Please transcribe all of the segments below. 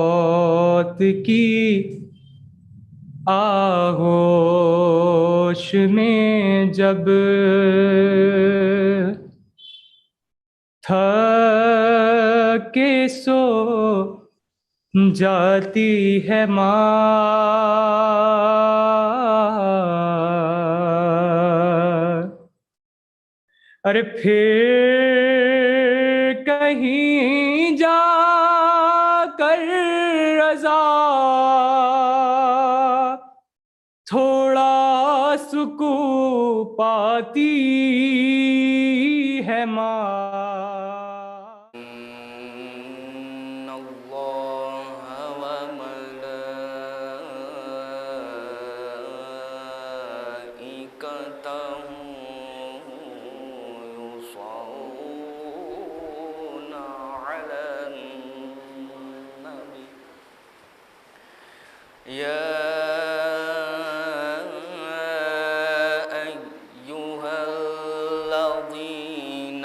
موت کی آغوش میں جب تھک کے سو جاتی ہے ماں، ارے پھر کہیں جا کر رضا تھوڑا سکون پاتی ہے ماں۔ إن الله وملائكته يصلون على النبي يا أيها الذين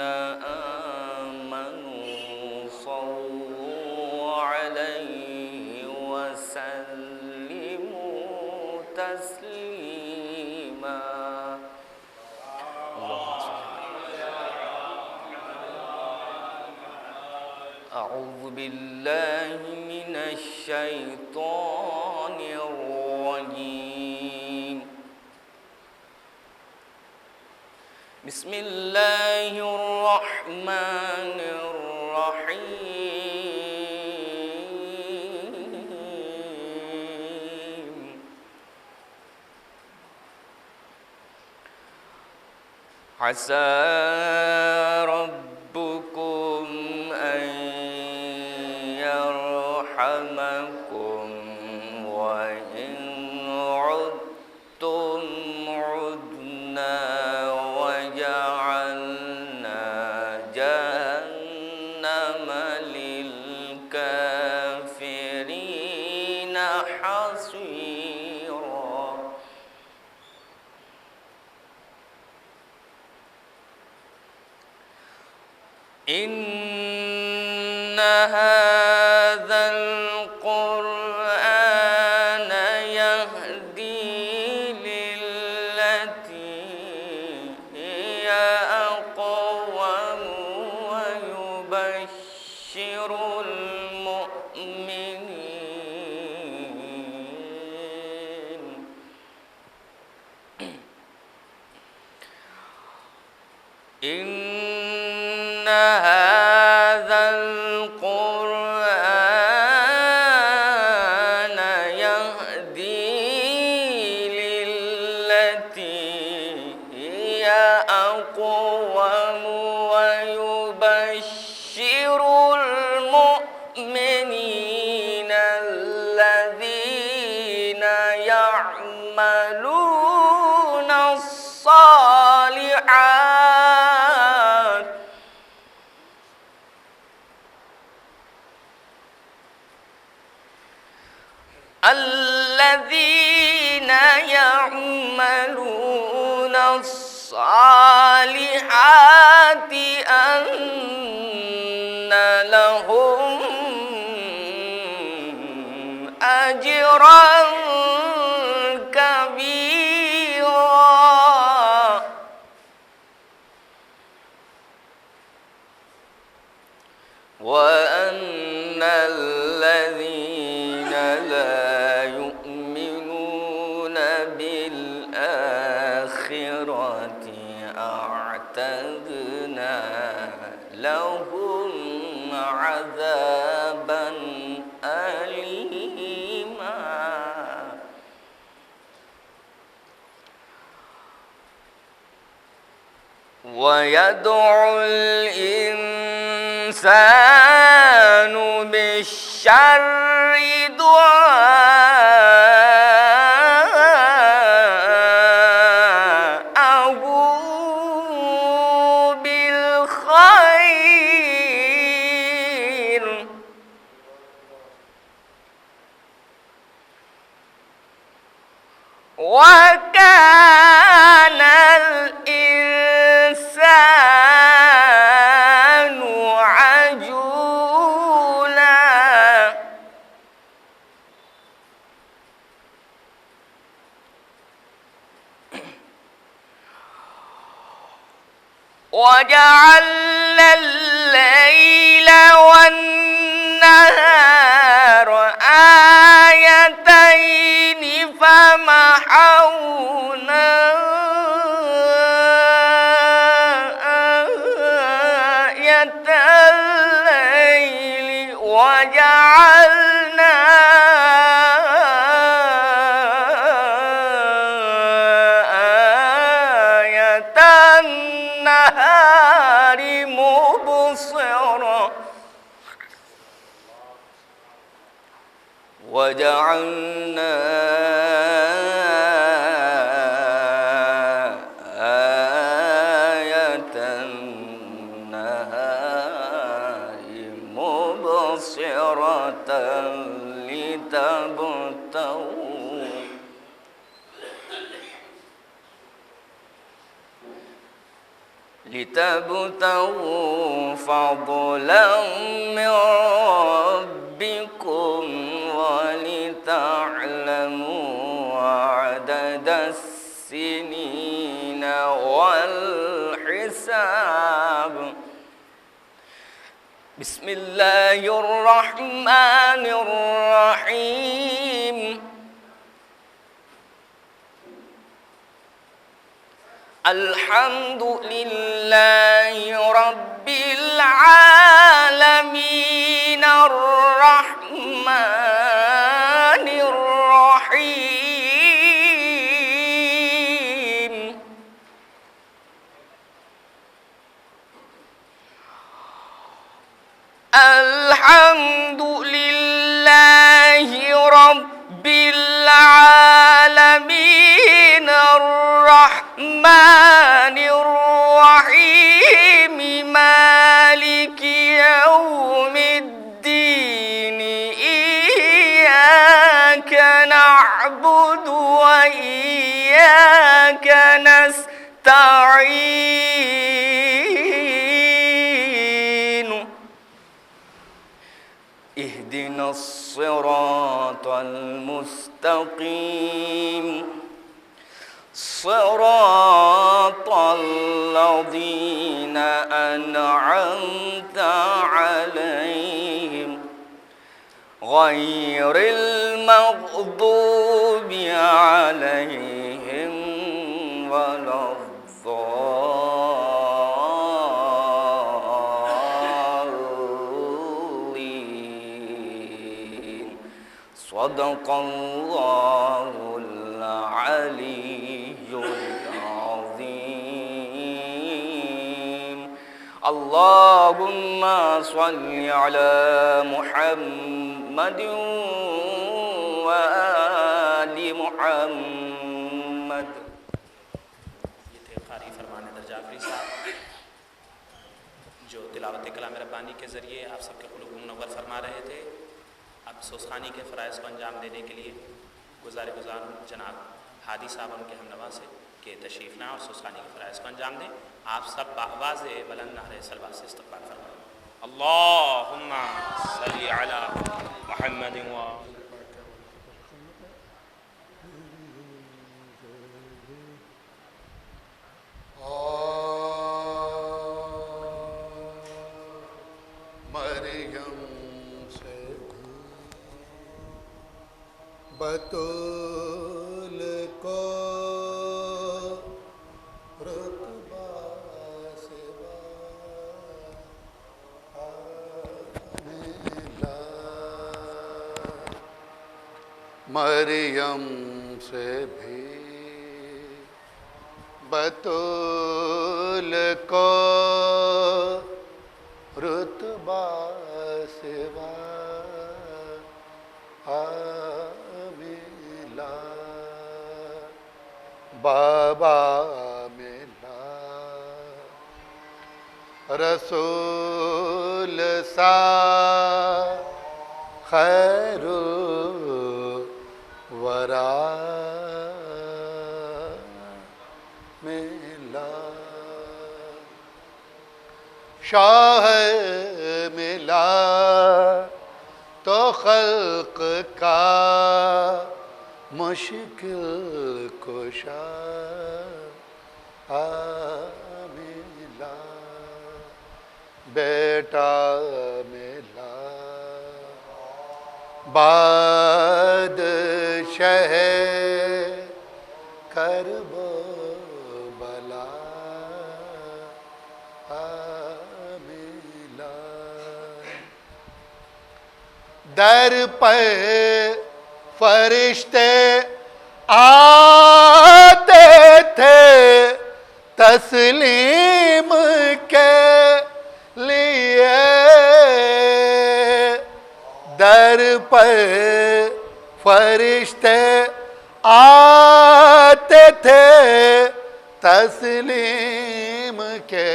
آمنوا صلوا عليه وسلموا تسليما أعوذ بالله من الشيطان الرجيم بسم الله الرحمن الرحيم عسى ربكم أن يرحمكم وإن عدتم عدنا وجعلنا جهنم للكافرين حصيرا إن هذا القرآن يهدي للتي هي أقوم ويبشر المؤمنين إن هذا القرآن يهدي للتي هي أقوم ويبشر المؤمنين الذين يعملون الصالحات الذين يعملون الصالحات أن لهم أجرا كبيرا وأن الذين لا يؤمنون بالآخرة أعتدنا لهم عذابا أليما ويدعو الإنسان بالشر دعاءه وكان الإنسان عجولا وجعلنا الليل والنهار آيتين فمحونا آية الليل وجعلنا آية النهار مبصرة وجعلنا آية النهار مبصرة لتبتغوا فضلا من ربكم ولتعلموا عدد السنين والحساب. بسم الله الرحمن الرحيم. الحمد لله رب العالمين الرحمن الرحيم الحمد لله رب العالمين الرحمن الرحيم مالك يوم الدين إياك نعبد وإياك نستعين. اهدنا الصراط المستقيم صراط الذين أنعمت عليهم غير المغضوب عليهم ولا الضالين. صدق الله العلي العظيم. اللهم صل على محمد وآل محمد. یہ تھے قاری فرمان درجافری صاحب جو تلاوت کلام ربانی کے ذریعے آپ سب کے قلوب منور فرما رہے تھے. اب سوسخانی کے فرائض کو انجام دینے کے لیے گزار جناب ہادی صاحب ان کے ہمنوا سے کہ تشریف نہ اور سوسخانی کے فرائض کو انجام دیں. آپ سب بآواز بلند نعرہ صلوات سے استقبال فرمائیں. اللہم صلی علی محمد و مریم سے بطول کو رتبہ سوا ملا. مریم سے بھی بطول کو رتبہ سوا ملا. بابا ملا رسول سا خیر ورا شاہ ملا تو خلق کا مشکل کشا ملا، بیٹا ملا بادشاہ کربلا ملا، در پہ فرشتے آتے تھے تسلیم کے لیے، در پہ فرشتے آتے تھے تسلیم کے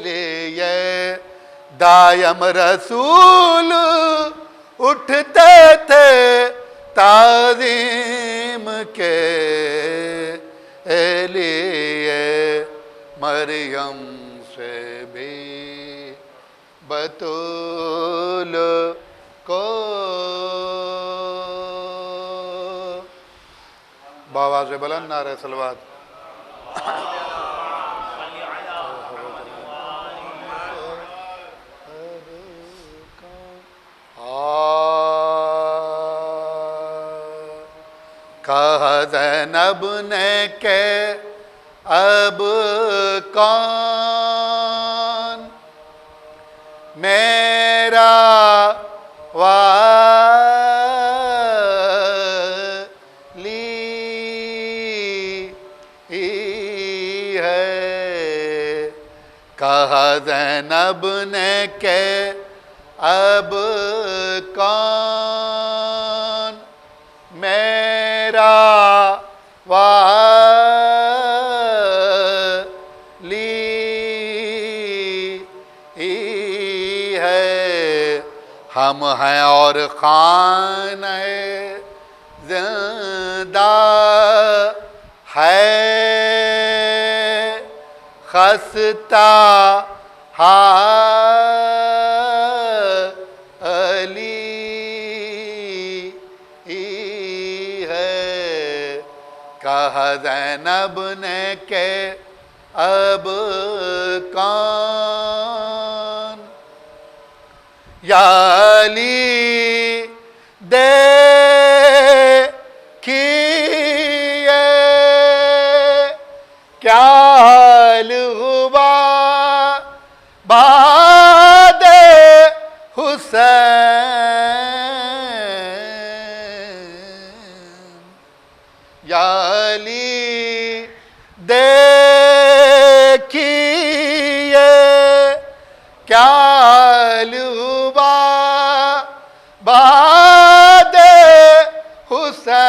لیے، دائم رسول اٹھتے تھے تعظیم کے لیے، مریم سے بھی بطول کو بآواز بلند نعرہ صلوات۔ کہا زینب نے کہ اب کون میرا والی ہے، کہا زینب نے کہ اب کون میرا والی ہے، ہم ہیں اور خانہ زندہ ہے خستہ کہا زینب نے کہ اب کون یا علی دیکھیے کیا حال ہوا بعد حسین، یا علی دیکھیے کیا حال ہوا بعد حسین،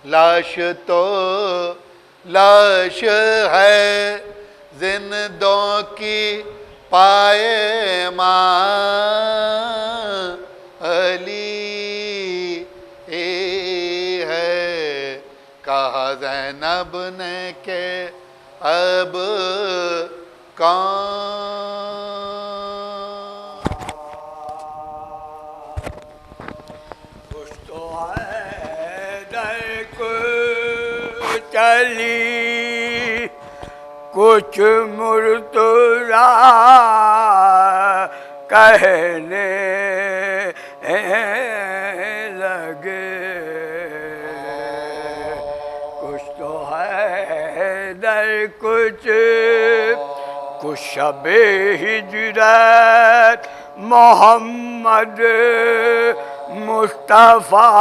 لاش تو لاش ہے زندوں کی پائے ماں علی ہے، کہا زینب نے کہ اب کون کچھ تو ہے در کو چلی کچھ مرتضیٰ کہنے لگے، کچھ تو ہے در کچھ شب ہجرت محمد مصطفیٰ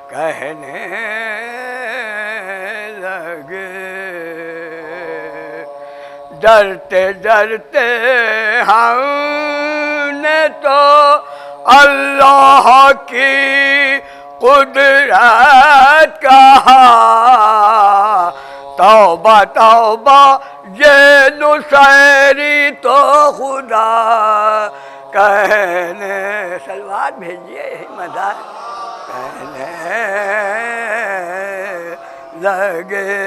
کہنے لگے، ڈرتے ڈرتے ہم نے تو اللہ کی قدرت کہا، توبہ توبہ یہ نصیری تو خدا کہنے، سلوات بھیجیے مدار کہنے لگے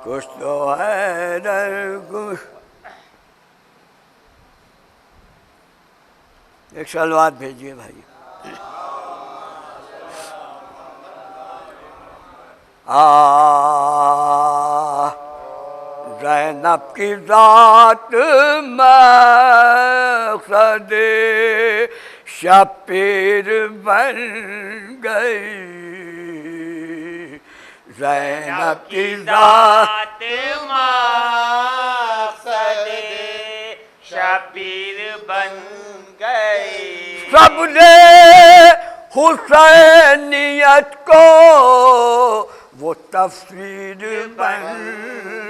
کچھ تو حیدر کچھ. ایک صلوات بھیجیے بھائی. زینب کی ذات مقصد شبیر بن گئی. زینب کی ذات مقصد شبیر بن گئی. سب نے حسینیت کو وہ تفسیر بن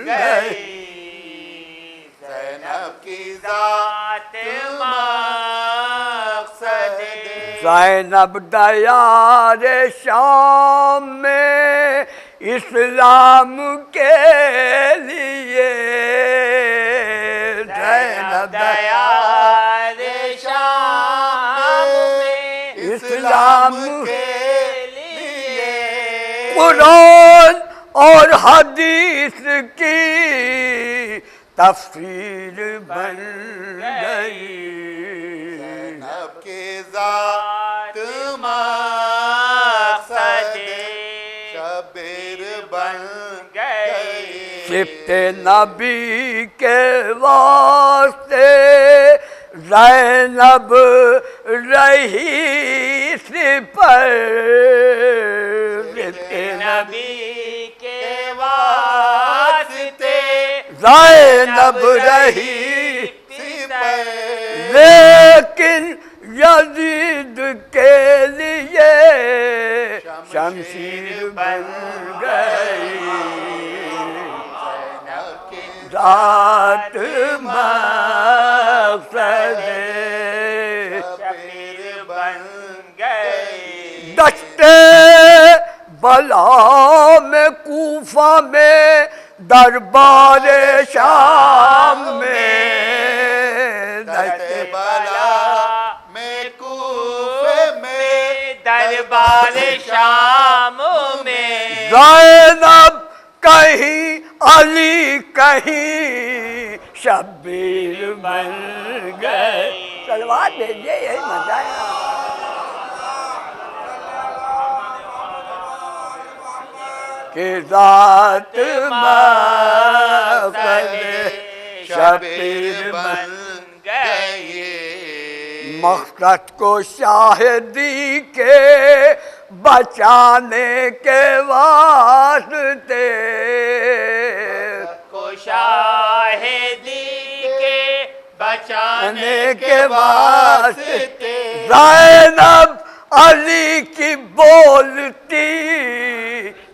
گئی. زینب کی ذات مقصد زینب دیار شام میں اسلام کے لیے. زینب دیار شام میں اسلام کے لیے. قرآن اور حدیث کی تفسیر بن گئی. زینب کی ذات مقصد شبیر بن گئی. صفت نبی کے واسطے زینب رہی سپر. صفت نبی کے واسطے زینب رہی سپر. لیکن یزید کے لیے شمشیر بن گئی. ذات مقصد شبیر بن گئی. دشتے بلا میں کوفہ میں دربار شام میں. دشتے بلا میں کوفے میں دربار شام میں. زینب کہیں علی کہیں شبیر بن گئے. صلوات بھیجیے یہی مزہ ہے. کہ ذات مقصد شبیر بن گئی. مقصد کو شاہدی کے بچانے کے واسطے. کو شاہدی کے بچانے کے واسطے زینب علی کی بولتی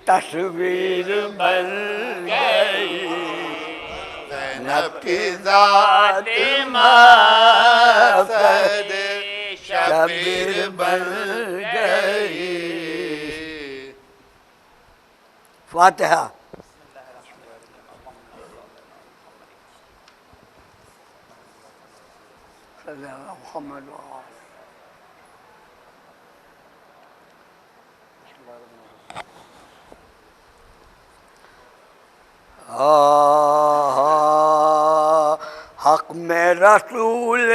تصویر بن گئی. زینب کی ذات مقصد شبیر بن گئی. فاتحہ. صلی اللہ علیہ محمد حق میں رسول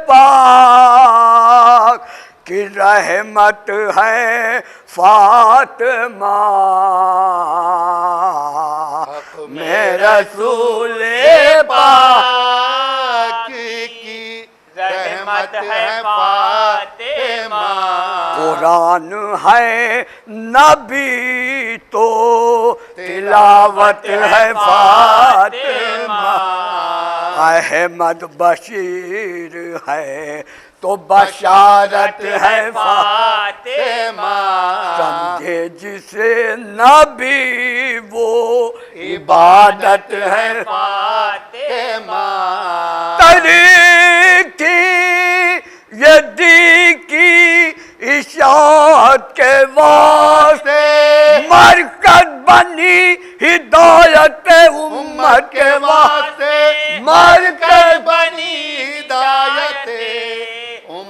پاک کی رحمت ہے فاطمہ. حق میں رسول پاک کی رحمت ہے فاطمہ. قرآن ہے نبی تو تلاوت ہے فاطمہ. احمد بشیر ہے تو بشارت ہے فاطمہ. سمجھے جسے نبی وہ عبادت ہے فاطمہ. طریقی یہ دی کی اشاعت کے واسطے مرکز بنی ہدایت امت کے واسطے. مرکز بنی ہدایت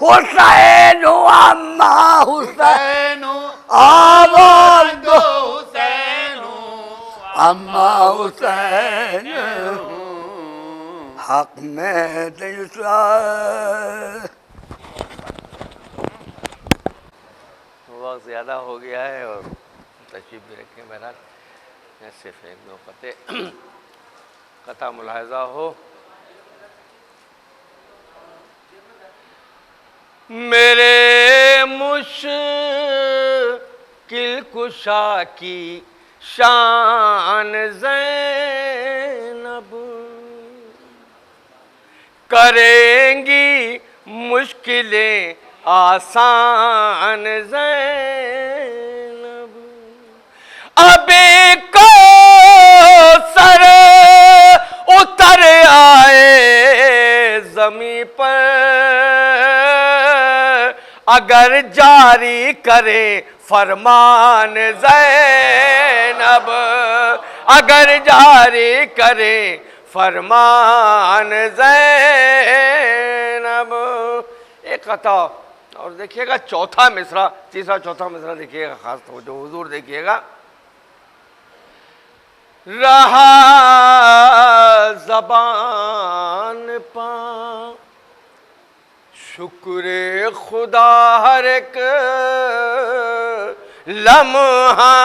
حسین اما حسین آواز دو حسین اما حسین حق میں دل وقت زیادہ ہو گیا ہے اور تشریف بھی رکھیں بہرحال صرف ایک دو قطع ملاحظہ ہو. میرے مشکل کشا کی شان زینب کریں گی مشکلیں آسان زینب. ابھی کو سر اتر آئے زمین پر اگر جاری کرے فرمان زینب اگر جاری کرے فرمان زینب. ایک قطع اور دیکھیے گا چوتھا مصرع تیسرا چوتھا مصرع دیکھیے گا خاص توجہ حضور دیکھیے گا. رہا زبان پا شکر خدا ہر ایک لمحہ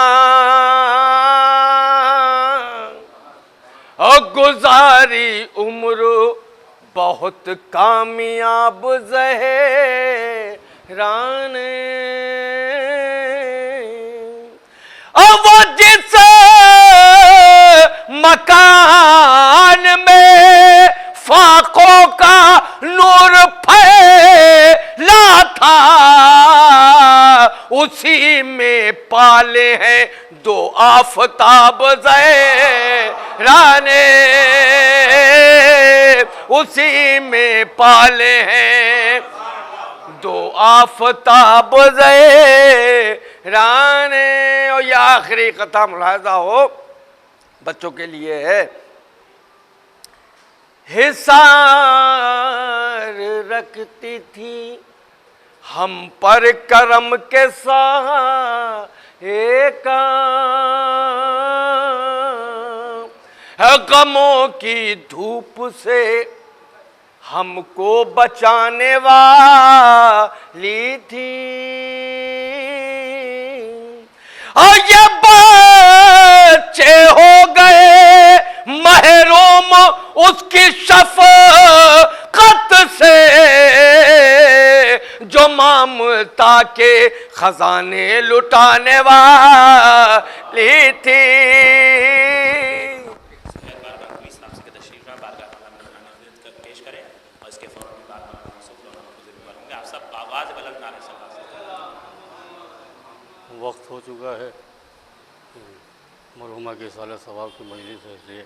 گزاری عمر بہت کامیاب زہران وہ جس مکان میں فاقوں کا نور پھیلا تھا اسی میں پالے ہیں دو آفتاب زہران اسی میں پالے ہیں دو آفتاب زہران. اور یہ آخری قطع ملاحظہ ہو بچوں کے لیے ہے. حصار رکھتی تھی ہم پر کرم کے سائے کا غموں کی دھوپ سے ہم کو بچانے والی تھی. اور یہ بچے ہو گئے محروم اس کی شفقت سے جو ممتا کے خزانے لٹانے والی تھی. پیش کریں اور اس کے فوراً بعد آپ سب آواز بلند نعرہ صلی اللہ علیہ وسلم. وقت ہو چکا ہے مرحومہ کے سال ثواب کی مجلس ہے اس لیے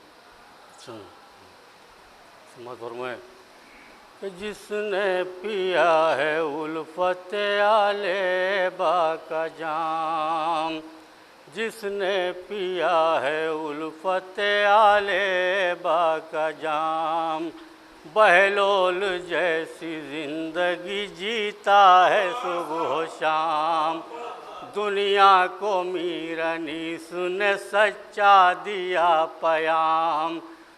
سمجھ فرمائیں کہ جس نے پیا ہے الفت آل با کا جام جس نے پیا ہے الفت آل با کا جام بہلول جیسی زندگی جیتا ہے صبح و شام. دنیا کو میرنیس نے سچا دیا پیام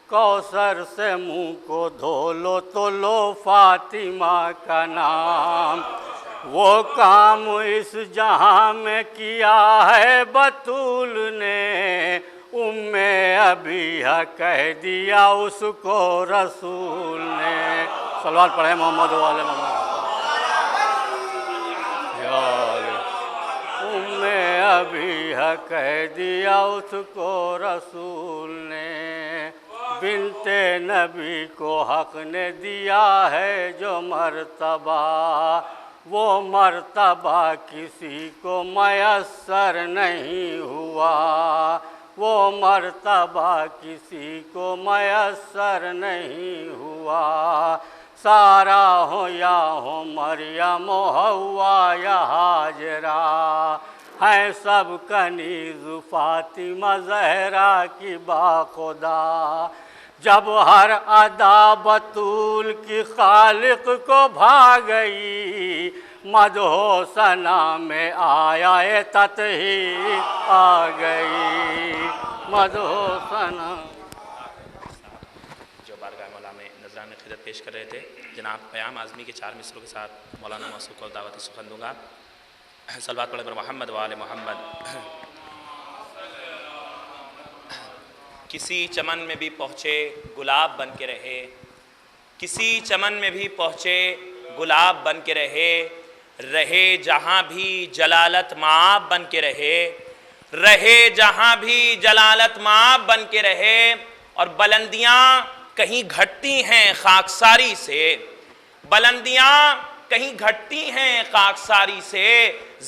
کوثر سے منہ کو دھو لو تو لو فاطمہ کا نام. وہ کام اس جہاں میں کیا ہے بطول نے ام ابیہ کہہ دیا اس کو رسول نے. صلوات پڑھیں محمد والے محمد. ام ابیہ کہہ دیا اس کو رسول نے بنت نبی کو حق نے دیا ہے جو مرتبہ وہ مرتبہ کسی کو میسر نہیں ہوا وہ مرتبہ کسی کو میسر نہیں ہوا. سارا ہو یا ہو مریم و حوا یا ہاجرہ ہیں سب کنیز فاطمہ زہرا کی باخدا. جب ہر ادا بطول کی خالق کو بھا گئی، مدح و ثنا میں آیا تطہیر آ گئی، مدح و ثنا۔ جو بارگاہ مولا میں نذران خدمت پیش کر رہے تھے جناب پیام اعظمی کے 4 مصروں کے ساتھ مولانا موصوف کو دعوتی سخن دوں گا۔ صلوات پڑھیں پر محمد و آل محمد۔ کسی چمن میں بھی پہنچے گلاب بن کے رہے، کسی چمن میں بھی پہنچے گلاب بن کے رہے، رہے جہاں بھی جلالت مآب بن کے رہے، رہے جہاں بھی جلالت مآب بن کے رہے۔ اور بلندیاں کہیں گھٹتی ہیں خاکساری سے، بلندیاں کہیں گھٹتی ہیں خاکساری سے،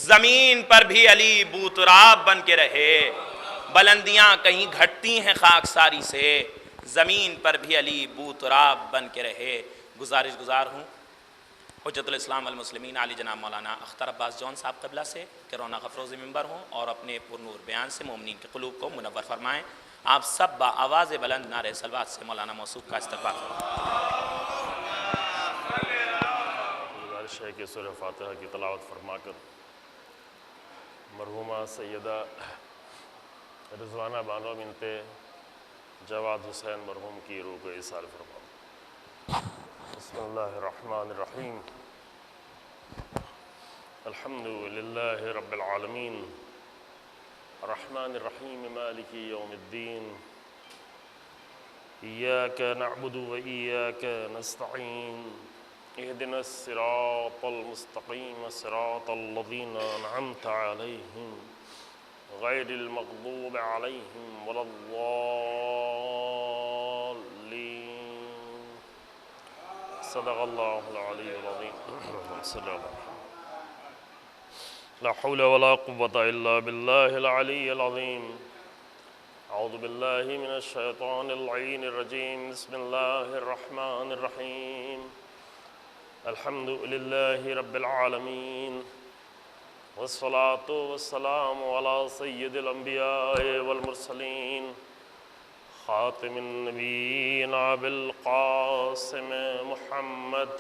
زمین پر بھی علی بوتراب بن کے رہے۔ بلندیاں کہیں گھٹتی ہیں خاکساری سے، زمین پر بھی علی بوتراب بن کے رہے۔ گزارش گزار ہوں حجت الاسلام والمسلمین علی جناب مولانا اختر عباس جون صاحب قبلہ سے کہ رونق افروز ممبر ہوں اور اپنے پرنور بیان سے مومنین کے قلوب کو منور فرمائیں۔ آپ سب با آواز بلند نعرہ صلوات سے مولانا موصوف کا استقبال فرمائیں۔ گزارش ہے کہ سورہ فاتحہ کی تلاوت فرما کر مرحومہ سیدہ رضوانہ بانو بنت جواد حسین مرحوم کی روح کو ایصال فرماؤ۔ بسم اللہ الرحمن الرحیم۔ الحمد للہ رب العالمین، الرحمن الرحیم مالک یوم الدین، ایاک نعبد و ایاک نستعین، اہدنا الصراط المستقیم صراط الذین انعمت علیہم غیر المغضوب علیہم ولا الضالین۔ صدق اللہ العلی العظیم۔ صلی اللہ علیہ وسلم۔ لا حول ولا قوة إلا بالله العلي العظيم۔ أعوذ بالله من الشيطان اللعين الرجيم، بسم الله الرحمن الرحيم۔ الحمد لله رب العالمين، والصلاة والسلام على سيد الأنبياء والمرسلين، خاتم النبيين أبي القاسم محمد،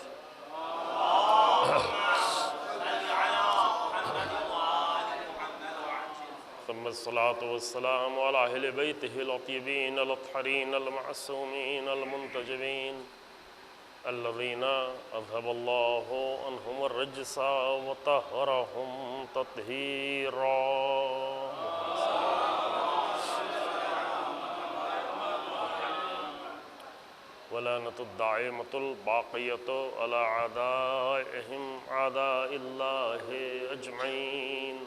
ثم الصلاة والسلام على أهل بيته الطيبين الأطهرين المعصومين المنتجبين، الذين أذهب الله عنهم الرجس وطهرهم تطهيرا۔ ولعنة الدائمة الباقية على أعدائهم أعداء الله أجمعين۔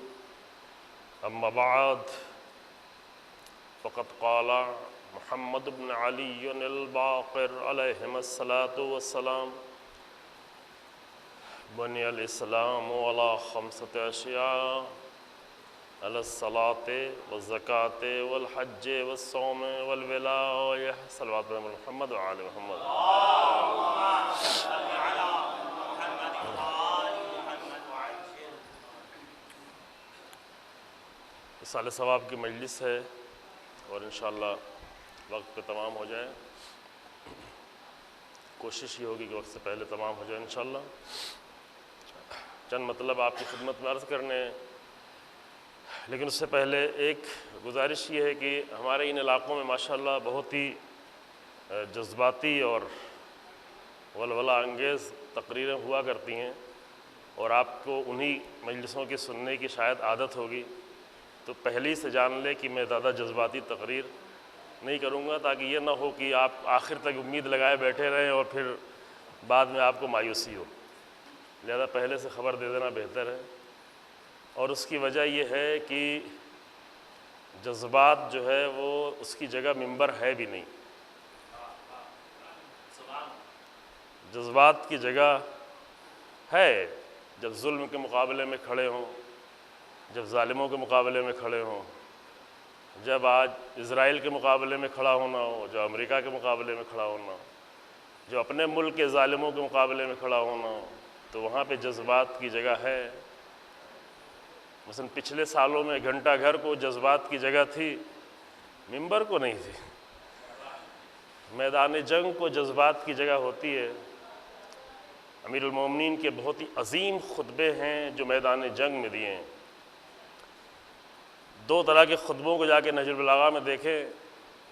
أما بعد، فقد قال محمد بن علي الباقر عليهما الصلاة والسلام: بني الإسلام على 5 أشياء، على الصلاة والزكاة والحج والصوم والولاية۔ صلوات محمد وعلى محمد۔ اصال ثواب کی مجلس ہے اور انشاءاللہ وقت پہ تمام ہو جائے۔ کوشش یہ ہوگی کہ وقت سے پہلے تمام ہو جائے انشاءاللہ۔ چند مطلب آپ کی خدمت میں عرض کرنے ہیں، لیکن اس سے پہلے ایک گزارش یہ ہے کہ ہمارے ان علاقوں میں ماشاءاللہ بہت ہی جذباتی اور ولولہ انگیز تقریریں ہوا کرتی ہیں، اور آپ کو انہی مجلسوں کی سننے کی شاید عادت ہوگی، تو پہلے سے جان لے کہ میں زیادہ جذباتی تقریر نہیں کروں گا، تاکہ یہ نہ ہو کہ آپ آخر تک امید لگائے بیٹھے رہیں اور پھر بعد میں آپ کو مایوسی ہو۔ لہذا پہلے سے خبر دے دینا بہتر ہے، اور اس کی وجہ یہ ہے کہ جذبات جو ہے وہ اس کی جگہ ممبر ہے بھی نہیں۔ جذبات کی جگہ ہے جب ظلم کے مقابلے میں کھڑے ہوں، جب ظالموں کے مقابلے میں کھڑے ہوں، جب آج اسرائیل کے مقابلے میں کھڑا ہونا ہو، جو امریکہ کے مقابلے میں کھڑا ہونا ہو، جو اپنے ملک کے ظالموں کے مقابلے میں کھڑا ہونا ہو، تو وہاں پہ جذبات کی جگہ ہے۔ مثلا پچھلے سالوں میں گھنٹہ گھر کو جذبات کی جگہ تھی، ممبر کو نہیں تھی۔ میدان جنگ کو جذبات کی جگہ ہوتی ہے۔ امیر المومنین کے بہت ہی عظیم خطبے ہیں جو میدان جنگ میں دیے ہیں۔ 2 طرح کے خطبوں کو جا کے نہج البلاغہ میں دیکھیں۔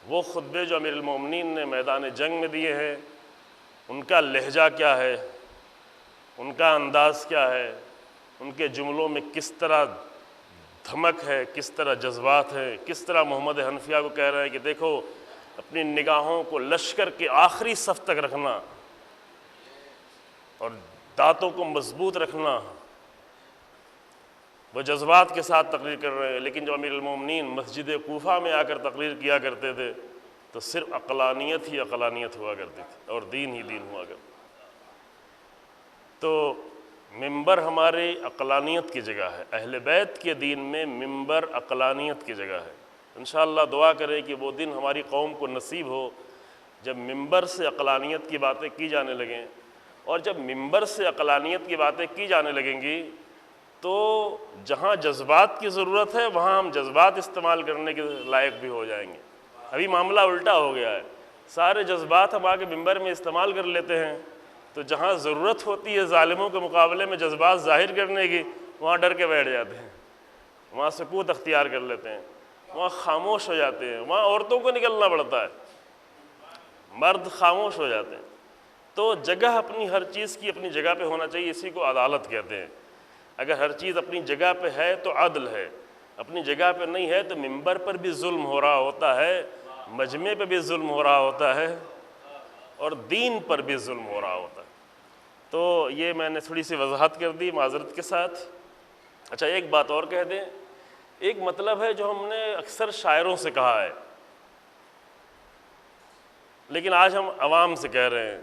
وہ خطبے جو امیر المومنین نے میدان جنگ میں دیے ہیں، ان کا لہجہ کیا ہے، ان کا انداز کیا ہے، ان کے جملوں میں کس طرح دھمک ہے، کس طرح جذبات ہیں، کس طرح محمد حنفیہ کو کہہ رہے ہیں کہ دیکھو اپنی نگاہوں کو لشکر کے آخری صف تک رکھنا اور دانتوں کو مضبوط رکھنا۔ وہ جذبات کے ساتھ تقریر کر رہے ہیں، لیکن جو امیر المومنین مسجد کوفہ میں آ کر تقریر کیا کرتے تھے تو صرف عقلانیت ہی عقلانیت ہوا کرتی تھی اور دین ہی دین ہوا کرتا۔ تو منبر ہماری عقلانیت کی جگہ ہے۔ اہل بیت کے دین میں منبر عقلانیت کی جگہ ہے۔ انشاءاللہ دعا کریں کہ وہ دن ہماری قوم کو نصیب ہو جب منبر سے عقلانیت کی باتیں کی جانے لگیں، اور جب منبر سے عقلانیت کی باتیں کی جانے لگیں گی تو جہاں جذبات کی ضرورت ہے وہاں ہم جذبات استعمال کرنے کے لائق بھی ہو جائیں گے۔ ابھی معاملہ الٹا ہو گیا ہے، سارے جذبات ہم آگے منبر میں استعمال کر لیتے ہیں، تو جہاں ضرورت ہوتی ہے ظالموں کے مقابلے میں جذبات ظاہر کرنے کی، وہاں ڈر کے بیٹھ جاتے ہیں، وہاں سکوت اختیار کر لیتے ہیں، وہاں خاموش ہو جاتے ہیں۔ وہاں عورتوں کو نکلنا پڑتا ہے، مرد خاموش ہو جاتے ہیں۔ تو جگہ اپنی ہر چیز کی اپنی جگہ پہ ہونا چاہیے، اسی کو عدالت کہتے ہیں۔ اگر ہر چیز اپنی جگہ پہ ہے تو عدل ہے، اپنی جگہ پہ نہیں ہے تو منبر پر بھی ظلم ہو رہا ہوتا ہے، مجمع پہ بھی ظلم ہو رہا ہوتا ہے، اور دین پر بھی ظلم ہو رہا ہوتا ہے۔ تو یہ میں نے تھوڑی سی وضاحت کر دی معذرت کے ساتھ۔ اچھا ایک بات اور کہہ دیں، ایک مطلب ہے جو ہم نے اکثر شاعروں سے کہا ہے لیکن آج ہم عوام سے کہہ رہے ہیں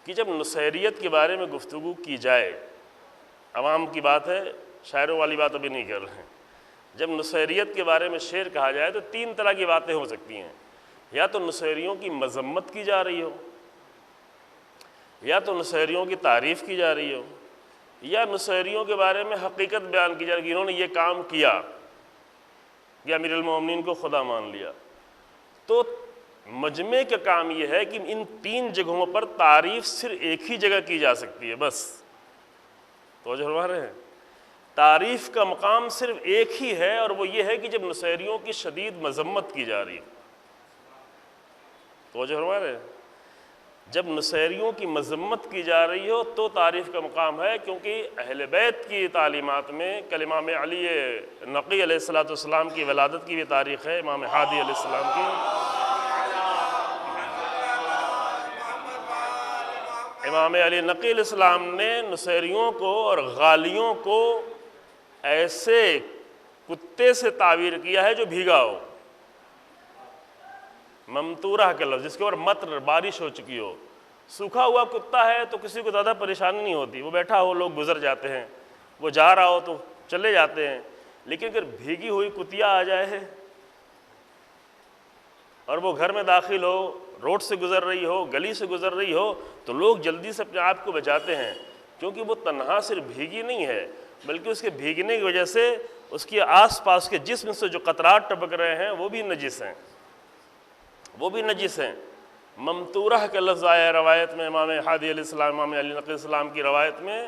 کہ جب نصیریت کے بارے میں گفتگو کی جائے، عوام کی بات ہے، شاعروں والی بات ابھی نہیں کر رہے ہیں، جب نصیریت کے بارے میں شعر کہا جائے تو 3 طرح کی باتیں ہو سکتی ہیں۔ یا تو نصیریوں کی مذمت کی جا رہی ہو، یا تو نصیریوں کی تعریف کی جا رہی ہو، یا نصیریوں کے بارے میں حقیقت بیان کی جا رہی ہے کہ انہوں نے یہ کام کیا، یا امیر المومنین کو خدا مان لیا۔ تو مجمع کا کام یہ ہے کہ ان 3 جگہوں پر تعریف صرف ایک ہی جگہ کی جا سکتی ہے، بس توجہ فرما رہے ہیں، تعریف کا مقام صرف ایک ہی ہے، اور وہ یہ ہے کہ جب نصیریوں کی شدید مذمت کی جا رہی ہے۔ توجہ فرما رہے ہیں، جب نصیریوں کی مذمت کی جا رہی ہو تو تعریف کا مقام ہے، کیونکہ اہل بیت کی تعلیمات میں کل امام علی نقی علیہ السلام کی ولادت کی بھی تاریخ ہے، امام ہادی علیہ السلام کی۔ امام علی نقی علیہ السلام نے نصیریوں کو اور غالیوں کو ایسے کتے سے تعبیر کیا ہے جو بھیگا ہو، ممتورہ کا لفظ، جس کے اوپر مطر بارش ہو چکی ہو۔ سوکھا ہوا کتا ہے تو کسی کو زیادہ پریشانی نہیں ہوتی، وہ بیٹھا ہو لوگ گزر جاتے ہیں، وہ جا رہا ہو تو چلے جاتے ہیں، لیکن اگر بھیگی ہوئی کتیا آ جائے اور وہ گھر میں داخل ہو، روڈ سے گزر رہی ہو، گلی سے گزر رہی ہو، تو لوگ جلدی سے اپنے آپ کو بچاتے ہیں، کیونکہ وہ تنہا صرف بھیگی نہیں ہے بلکہ اس کے بھیگنے کی وجہ سے اس کے آس پاس کے جسم سے جو قطرات ٹپک رہے ہیں وہ بھی نجس ہیں، وہ بھی نجس ہیں۔ ممتورہ کا لفظ آیا ہے روایت میں، امام ہادی علیہ السلام، امام علی نقی السلام کی روایت میں،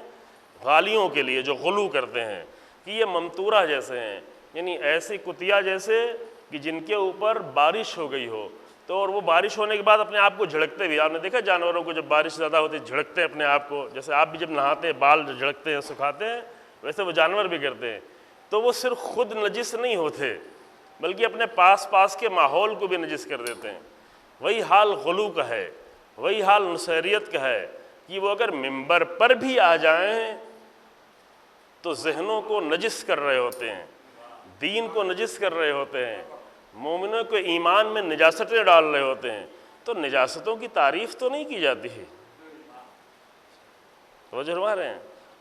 غالیوں کے لیے جو غلو کرتے ہیں کہ یہ ممتورہ جیسے ہیں، یعنی ایسی کتیا جیسے کہ جن کے اوپر بارش ہو گئی ہو، تو اور وہ بارش ہونے کے بعد اپنے آپ کو جھڑکتے بھی۔ آپ نے دیکھا جانوروں کو جب بارش زیادہ ہوتی ہے جھڑکتے ہیں اپنے آپ کو، جیسے آپ بھی جب نہاتے ہیں بال جھڑکتے ہیں سکھاتے ہیں، ویسے وہ جانور بھی کرتے ہیں۔ تو وہ صرف خود نجس نہیں ہوتے بلکہ اپنے پاس کے ماحول کو بھی نجس کر دیتے ہیں۔ وہی حال غلو کا ہے، وہی حال نصیریت کا ہے کہ وہ اگر منبر پر بھی آ جائیں تو ذہنوں کو نجس کر رہے ہوتے ہیں، دین کو نجس کر رہے ہوتے ہیں، مومنوں کو ایمان میں نجاستیں ڈال رہے ہوتے ہیں۔ تو نجاستوں کی تعریف تو نہیں کی جاتی ہے، توجہ فرما رہے ہیں۔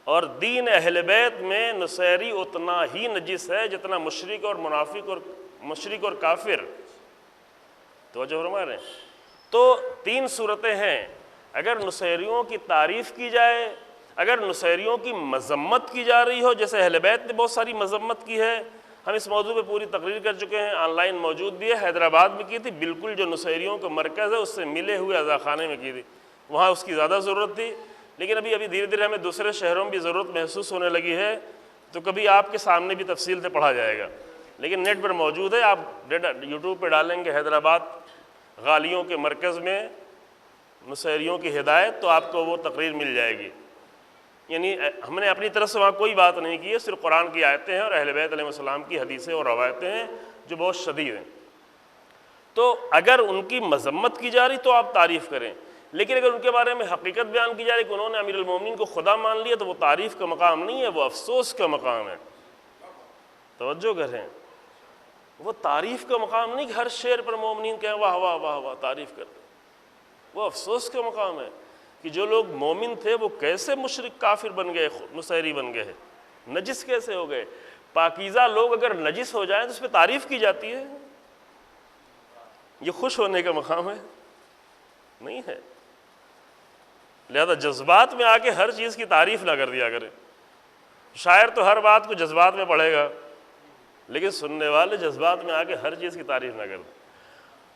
اور دین اہل بیت میں نصیری اتنا ہی نجس ہے جتنا مشرک اور منافق اور مشرک اور کافر، توجہ فرما رہے ہیں۔ تو 3 صورتیں ہیں، اگر نصیریوں کی تعریف کی جائے، اگر نصیریوں کی مذمت کی جا رہی ہو، جیسے اہل بیت نے بہت ساری مذمت کی ہے، ہم اس موضوع پہ پوری تقریر کر چکے ہیں، آن لائن موجود بھی ہے، حیدرآباد میں کی تھی، بالکل جو نصیریوں کا مرکز ہے اس سے ملے ہوئے عزاخانے میں کی تھی، وہاں اس کی زیادہ ضرورت تھی، لیکن ابھی دھیرے دھیرے ہمیں دوسرے شہروں میں بھی ضرورت محسوس ہونے لگی ہے، تو کبھی آپ کے سامنے بھی تفصیل سے پڑھا جائے گا، لیکن نیٹ پر موجود ہے، آپ یوٹیوب پہ ڈالیں گے حیدرآباد غالیوں کے مرکز میں نصیریوں کی ہدایت، تو آپ کو وہ تقریر مل جائے گی۔ یعنی ہم نے اپنی طرف سے وہاں کوئی بات نہیں کی ہے، صرف قرآن کی آیتیں ہیں اور اہل بیت علیہ السلام کی حدیثیں اور روایتیں ہیں جو بہت شدید ہیں۔ تو اگر ان کی مذمت کی جا رہی تو آپ تعریف کریں، لیکن اگر ان کے بارے میں حقیقت بیان کی جا رہی کہ انہوں نے امیر المومنین کو خدا مان لیا تو وہ تعریف کا مقام نہیں ہے، وہ افسوس کا مقام ہے۔ توجہ کریں، وہ تعریف کا مقام نہیں کہ ہر شعر پر مومنین کہیں واہ واہ واہ واہ تعریف کریں، وہ افسوس کا مقام ہے کہ جو لوگ مومن تھے وہ کیسے مشرک کافر بن گئے، نصیری بن گئے، نجس کیسے ہو گئے۔ پاکیزہ لوگ اگر نجس ہو جائیں تو اس پہ تعریف کی جاتی ہے، یہ خوش ہونے کا مقام ہے نہیں ہے۔ لہذا جذبات میں آ کے ہر چیز کی تعریف نہ کر دیا کریں۔ شاعر تو ہر بات کو جذبات میں پڑھے گا، لیکن سننے والے جذبات میں آ کے ہر چیز کی تعریف نہ کریں۔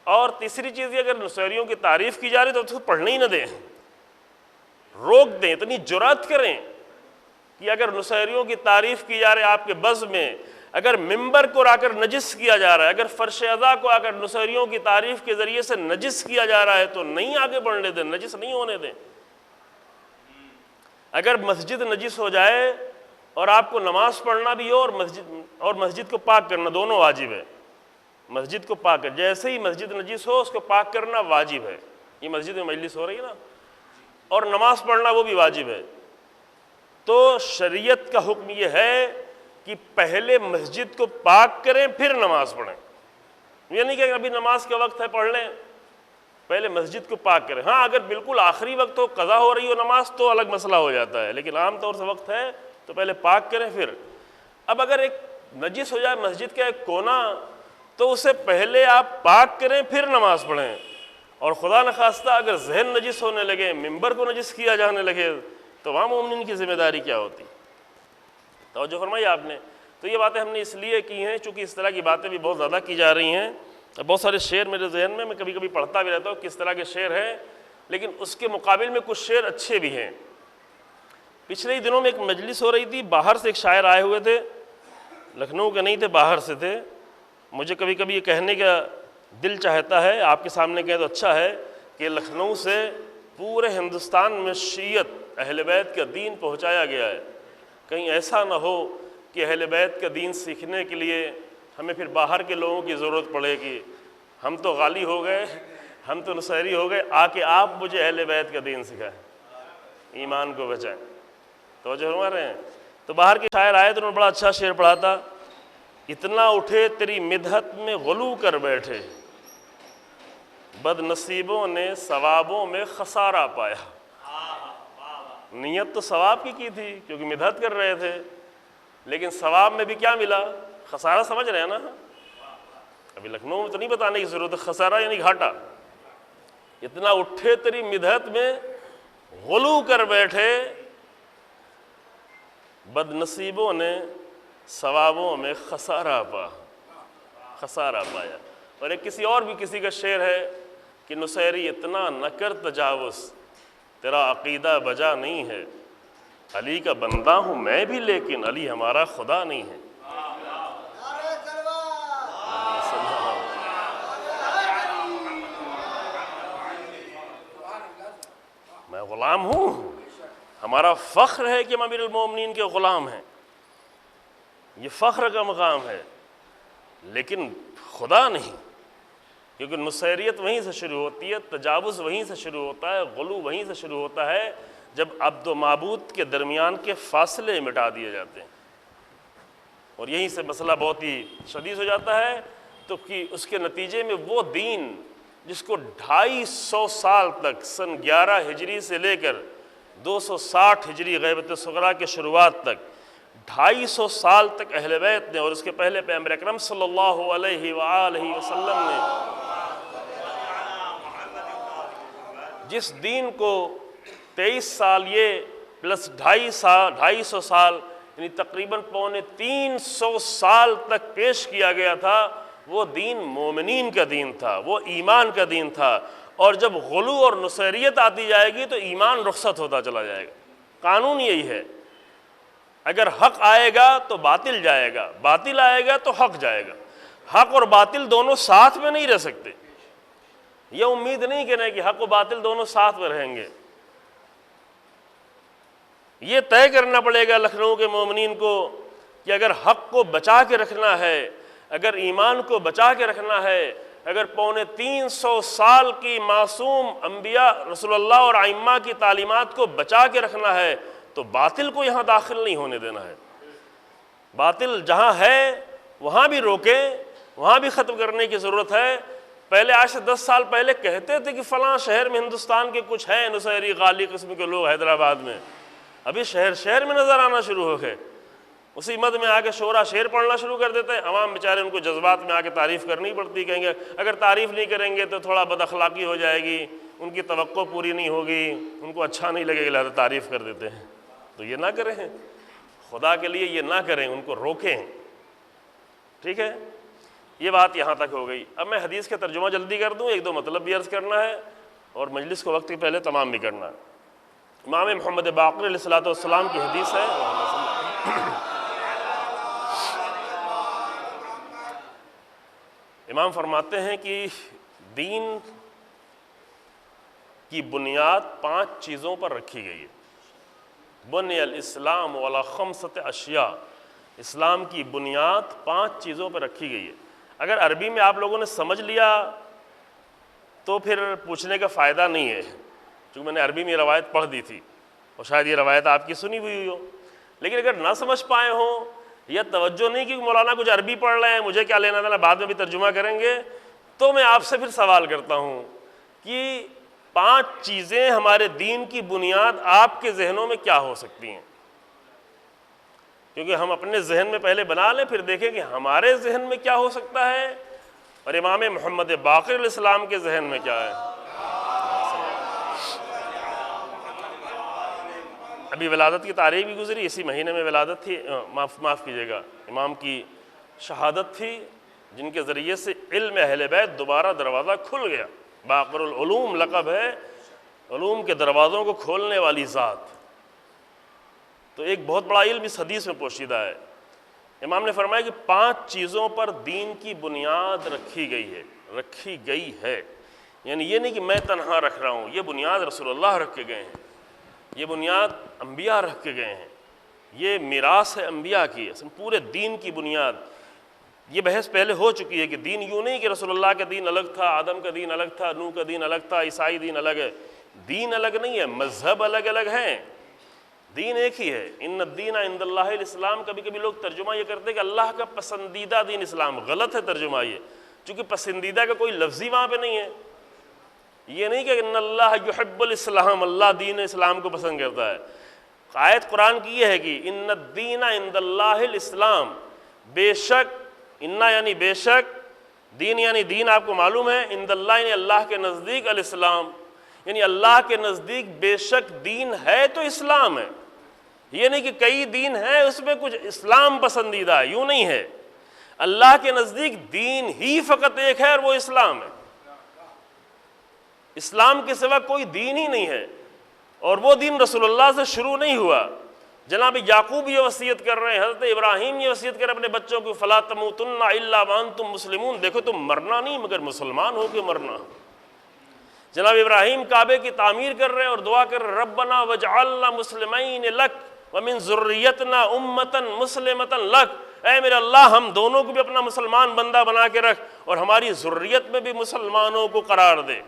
اور تیسری چیز یہ، اگر نصیریوں کی تعریف کی جا رہی تو اس کو پڑھنے ہی نہ دیں، روک دیں، اتنی جرأت کریں کہ اگر نصیریوں کی تعریف کی جا رہی ہے آپ کے بزم میں، اگر ممبر کو آ کر نجس کیا جا رہا ہے، اگر فرش اعضاء کو آ کر نصیریوں کی تعریف کے ذریعے سے نجس کیا جا رہا ہے تو نہیں آگے بڑھنے دیں، نجس نہیں ہونے دیں۔ اگر مسجد نجس ہو جائے اور آپ کو نماز پڑھنا بھی ہو اور مسجد کو پاک کرنا، دونوں واجب ہے۔ مسجد کو پاک کر، جیسے ہی مسجد نجس ہو اس کو پاک کرنا واجب ہے، یہ مسجد میں مجلس ہو رہی ہے نا، اور نماز پڑھنا وہ بھی واجب ہے۔ تو شریعت کا حکم یہ ہے کہ پہلے مسجد کو پاک کریں پھر نماز پڑھیں، یہ نہیں کہ ابھی نماز کا وقت ہے پڑھ لیں، پہلے مسجد کو پاک کریں۔ ہاں اگر بالکل آخری وقت ہو، قضا ہو رہی ہو نماز تو الگ مسئلہ ہو جاتا ہے، لیکن عام طور سے وقت ہے تو پہلے پاک کریں پھر۔ اب اگر ایک نجس ہو جائے مسجد کا ایک کونا تو اسے پہلے آپ پاک کریں پھر نماز پڑھیں، اور خدا نخواستہ اگر ذہن نجس ہونے لگے، ممبر کو نجس کیا جانے لگے تو وہاں مومنین کی ذمہ داری کیا ہوتی؟ توجہ فرمائی آپ نے۔ تو یہ باتیں ہم نے اس لیے کی ہیں چونکہ اس طرح کی باتیں بھی بہت زیادہ کی جا رہی ہیں، بہت سارے شعر میرے ذہن میں کبھی کبھی پڑھتا بھی رہتا ہوں کس طرح کے شعر ہیں، لیکن اس کے مقابل میں کچھ شعر اچھے بھی ہیں۔ پچھلے ہی دنوں میں ایک مجلس ہو رہی تھی، باہر سے ایک شاعر آئے ہوئے تھے، لکھنؤ کے نہیں تھے، باہر سے تھے۔ مجھے کبھی کبھی یہ کہنے کا دل چاہتا ہے، آپ کے سامنے کہیں تو اچھا ہے، کہ لکھنؤ سے پورے ہندوستان میں شیعت اہل بیت کا دین پہنچایا گیا ہے، کہیں ایسا نہ ہو کہ اہل بیت کا دین سیکھنے کے لیے ہمیں پھر باہر کے لوگوں کی ضرورت پڑے کہ ہم تو غالی ہو گئے، ہم تو نصیری ہو گئے، آ کے آپ مجھے اہل بیت کا دین سکھائیں، ایمان کو بچائیں۔ توجہ فرما رہے ہیں؟ تو باہر کے شاعر آئے تو انہوں نے بڑا اچھا شعر پڑھا تھا، اتنا اٹھے تیری مدحت میں غلو کر بیٹھے، بد نصیبوں نے ثوابوں میں خسارہ پایا۔ نیت تو ثواب کی تھی کیونکہ مدحت کر رہے تھے، لیکن ثواب میں بھی کیا ملا؟ خسارہ۔ سمجھ رہے ہیں نا؟ ابھی لکھنؤ میں تو نہیں بتانے کی ضرورت ہے، خسارہ یعنی گھاٹا۔ اتنا اٹھے تیری مدحت میں غلو کر بیٹھے، بد نصیبوں نے ثوابوں میں خسارہ پایا۔ اور ایک کسی کا شعر ہے کہ نصیری اتنا نہ کر تجاوز، تیرا عقیدہ بجا نہیں ہے، علی کا بندہ ہوں میں بھی لیکن علی ہمارا خدا نہیں ہے۔ میں غلام ہوں، ہمارا فخر ہے کہ ہم امیر المومنین کے غلام ہیں، یہ فخر کا مقام ہے، لیکن خدا نہیں، کیونکہ نصیریت وہیں سے شروع ہوتی ہے، تجاوز وہیں سے شروع ہوتا ہے، غلو وہیں سے شروع ہوتا ہے جب عبد و معبود کے درمیان کے فاصلے مٹا دیے جاتے ہیں، اور یہیں سے مسئلہ بہت ہی شدید ہو جاتا ہے۔ تو کہ اس کے نتیجے میں وہ دین جس کو 250 سال تک سن 11 ہجری سے لے کر 260 ہجری غیبت صغریٰ کے شروعات تک 250 سال تک اہل بیت نے اور اس کے پہلے پیغمبر اکرم صلی اللہ علیہ وآلہ وسلم نے جس دین کو 23 سال یہ پلس 250 سال یعنی تقریباً 350 سال تک پیش کیا گیا تھا، وہ دین مومنین کا دین تھا، وہ ایمان کا دین تھا. اور جب غلو اور نصیریت آتی جائے گی تو ایمان رخصت ہوتا چلا جائے گا. قانون یہی ہے، اگر حق آئے گا تو باطل جائے گا، باطل آئے گا تو حق جائے گا. حق اور باطل دونوں ساتھ میں نہیں رہ سکتے. یہ امید نہیں کریں کہ حق و باطل دونوں ساتھ میں رہیں گے. یہ طے کرنا پڑے گا لکھنؤ کے مومنین کو کہ اگر حق کو بچا کے رکھنا ہے، اگر ایمان کو بچا کے رکھنا ہے، اگر 350 سال کی معصوم انبیاء رسول اللہ اور ائمہ کی تعلیمات کو بچا کے رکھنا ہے تو باطل کو یہاں داخل نہیں ہونے دینا ہے. باطل جہاں ہے وہاں بھی روکیں، وہاں بھی ختم کرنے کی ضرورت ہے. پہلے آج سے 10 سال پہلے کہتے تھے کہ فلاں شہر میں ہندوستان کے کچھ ہیں نصیری غالی قسم کے لوگ حیدرآباد میں، ابھی شہر شہر میں نظر آنا شروع ہو گئے. اسی مد میں آ کے شعرا شعر پڑھنا شروع کر دیتے ہیں. عوام بیچارے ان کو جذبات میں آ کے تعریف کرنی پڑتی، کہیں گے اگر تعریف نہیں کریں گے تو تھوڑا بد اخلاقی ہو جائے گی، ان کی توقع پوری نہیں ہوگی، ان کو اچھا نہیں لگے گا، لہذا تعریف کر دیتے ہیں. تو یہ نہ کریں، خدا کے لیے یہ نہ کریں، ان کو روکیں. ٹھیک ہے، یہ بات یہاں تک ہو گئی. اب میں حدیث کا ترجمہ جلدی کر دوں، 1-2 مطلب بھی عرض کرنا ہے اور مجلس کو وقت کے پہلے تمام بھی کرنا ہے. امام محمد باقر علیہ الصلوۃ والسلام کی حدیث ہے. امام فرماتے ہیں کہ دین کی بنیاد 5 چیزوں پر رکھی گئی ہے. بنی الاسلام علی 5 اشیاء، اسلام کی بنیاد 5 چیزوں پر رکھی گئی ہے. اگر عربی میں آپ لوگوں نے سمجھ لیا تو پھر پوچھنے کا فائدہ نہیں ہے، چونکہ میں نے عربی میں روایت پڑھ دی تھی اور شاید یہ روایت آپ کی سنی ہوئی ہو. لیکن اگر نہ سمجھ پائے ہوں یا توجہ نہیں کہ مولانا کچھ عربی پڑھ رہے ہیں مجھے کیا لینا دینا، بعد میں بھی ترجمہ کریں گے، تو میں آپ سے پھر سوال کرتا ہوں کہ 5 چیزیں ہمارے دین کی بنیاد آپ کے ذہنوں میں کیا ہو سکتی ہیں؟ کیونکہ ہم اپنے ذہن میں پہلے بنا لیں، پھر دیکھیں کہ ہمارے ذہن میں کیا ہو سکتا ہے اور امام محمد باقر علیہ السلام کے ذہن میں کیا ہے. ابھی ولادت کی تاریخ بھی گزری، اسی مہینے میں ولادت تھی، معاف کیجیے گا، امام کی شہادت تھی جن کے ذریعے سے علم اہل بیت دوبارہ دروازہ کھل گیا. باقر العلوم لقب ہے، علوم کے دروازوں کو کھولنے والی ذات. تو ایک بہت بڑا علم اس حدیث میں پوشیدہ ہے. امام نے فرمایا کہ 5 چیزوں پر دین کی بنیاد رکھی گئی ہے. یعنی یہ نہیں کہ میں تنہا رکھ رہا ہوں، یہ بنیاد رسول اللہ رکھ کے گئے ہیں، یہ بنیاد انبیاء رکھ کے گئے ہیں، یہ میراث ہے انبیاء کی، پورے دین کی بنیاد. یہ بحث پہلے ہو چکی ہے کہ دین یوں نہیں کہ رسول اللہ کا دین الگ تھا، آدم کا دین الگ تھا، نوح کا دین الگ تھا، عیسائی دین الگ ہے. دین الگ نہیں ہے، مذہب الگ الگ ہیں، دین ایک ہی ہے. ان الدین عند اللہ الاسلام. کبھی کبھی لوگ ترجمہ یہ کرتے ہیں کہ اللہ کا پسندیدہ دین اسلام. غلط ہے ترجمہ یہ، چونکہ پسندیدہ کا کوئی لفظی وہاں پہ نہیں ہے. یہ نہیں کہ ان اللہ یحب الاسلام، اللہ دین اسلام کو پسند کرتا ہے. آیت قرآن کی یہ ہے کہ ان الدین عند اللہ الاسلام، بے شک، انا یعنی بے شک، دین یعنی دین آپ کو معلوم ہے، عند اللہ یعنی اللہ کے نزدیک، الاسلام یعنی اللہ کے نزدیک بے شک دین ہے تو اسلام ہے. یہ نہیں کہ کئی دین ہیں اس میں کچھ اسلام پسندیدہ ہے، یوں نہیں ہے. اللہ کے نزدیک دین ہی فقط ایک ہے اور وہ اسلام ہے. اسلام کے سوا کوئی دین ہی نہیں ہے، اور وہ دین رسول اللہ سے شروع نہیں ہوا. جناب یعقوب یہ وصیت کر رہے ہیں، حضرت ابراہیم یہ وصیت کر رہے ہیں اپنے بچوں کو، فلا تموتن الا وانتم مسلمون. دیکھو تم مرنا نہیں مگر مسلمان ہو کے مرنا. جناب ابراہیم کعبے کی تعمیر کر رہے ہیں اور دعا کر رہے ہیں ربنا وجعلنا مسلمین لک ومن ذریتنا امتا مسلمتا لک. اے میرے اللہ ہم دونوں کو بھی اپنا مسلمان بندہ بنا کے رکھ اور ہماری ذریت میں بھی مسلمانوں کو قرار دے.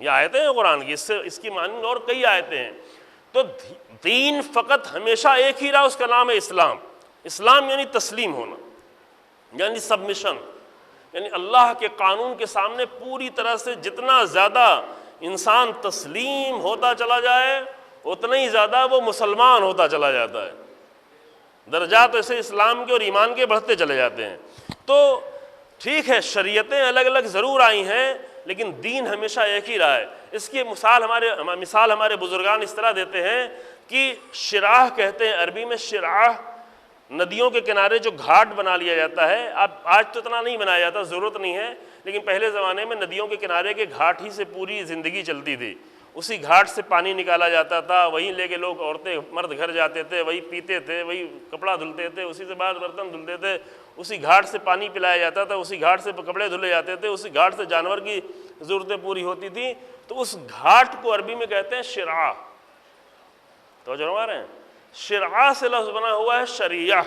یہ آیتیں ہیں قرآن کی، اس کی معنی اور کئی آیتیں ہیں. تو دین فقط ہمیشہ ایک ہی رہا، اس کا نام ہے اسلام. اسلام یعنی تسلیم ہونا، یعنی سبمیشن، یعنی اللہ کے قانون کے سامنے پوری طرح سے جتنا زیادہ انسان تسلیم ہوتا چلا جائے اتنا ہی زیادہ وہ مسلمان ہوتا چلا جاتا ہے. درجات ایسے اسلام کے اور ایمان کے بڑھتے چلے جاتے ہیں. تو ٹھیک ہے شریعتیں الگ الگ ضرور آئی ہیں لیکن دین ہمیشہ ایک ہی رہا ہے. اس کی مثال ہمارے بزرگان اس طرح دیتے ہیں کہ شراہ کہتے ہیں عربی میں، شراہ ندیوں کے کنارے جو گھاٹ بنا لیا جاتا ہے. اب آج تو اتنا نہیں بنایا جاتا، ضرورت نہیں ہے، لیکن پہلے زمانے میں ندیوں کے کنارے کے گھاٹ ہی سے پوری زندگی چلتی تھی. اسی گھاٹ سے پانی نکالا جاتا تھا، وہیں لے کے لوگ عورتیں مرد گھر جاتے تھے، وہی پیتے تھے، وہی کپڑا دھلتے تھے، اسی سے بعد برتن دھلتے تھے، اسی گھاٹ سے پانی پلایا جاتا تھا، اسی گھاٹ سے کپڑے دھلے جاتے تھے، اسی گھاٹ سے جانور کی ضرورتیں پوری ہوتی تھیں. تو اس گھاٹ کو عربی میں کہتے ہیں شرعہ. توجہ فرما رہے ہیں؟ شرعہ سے لفظ بنا ہوا ہے شریعہ،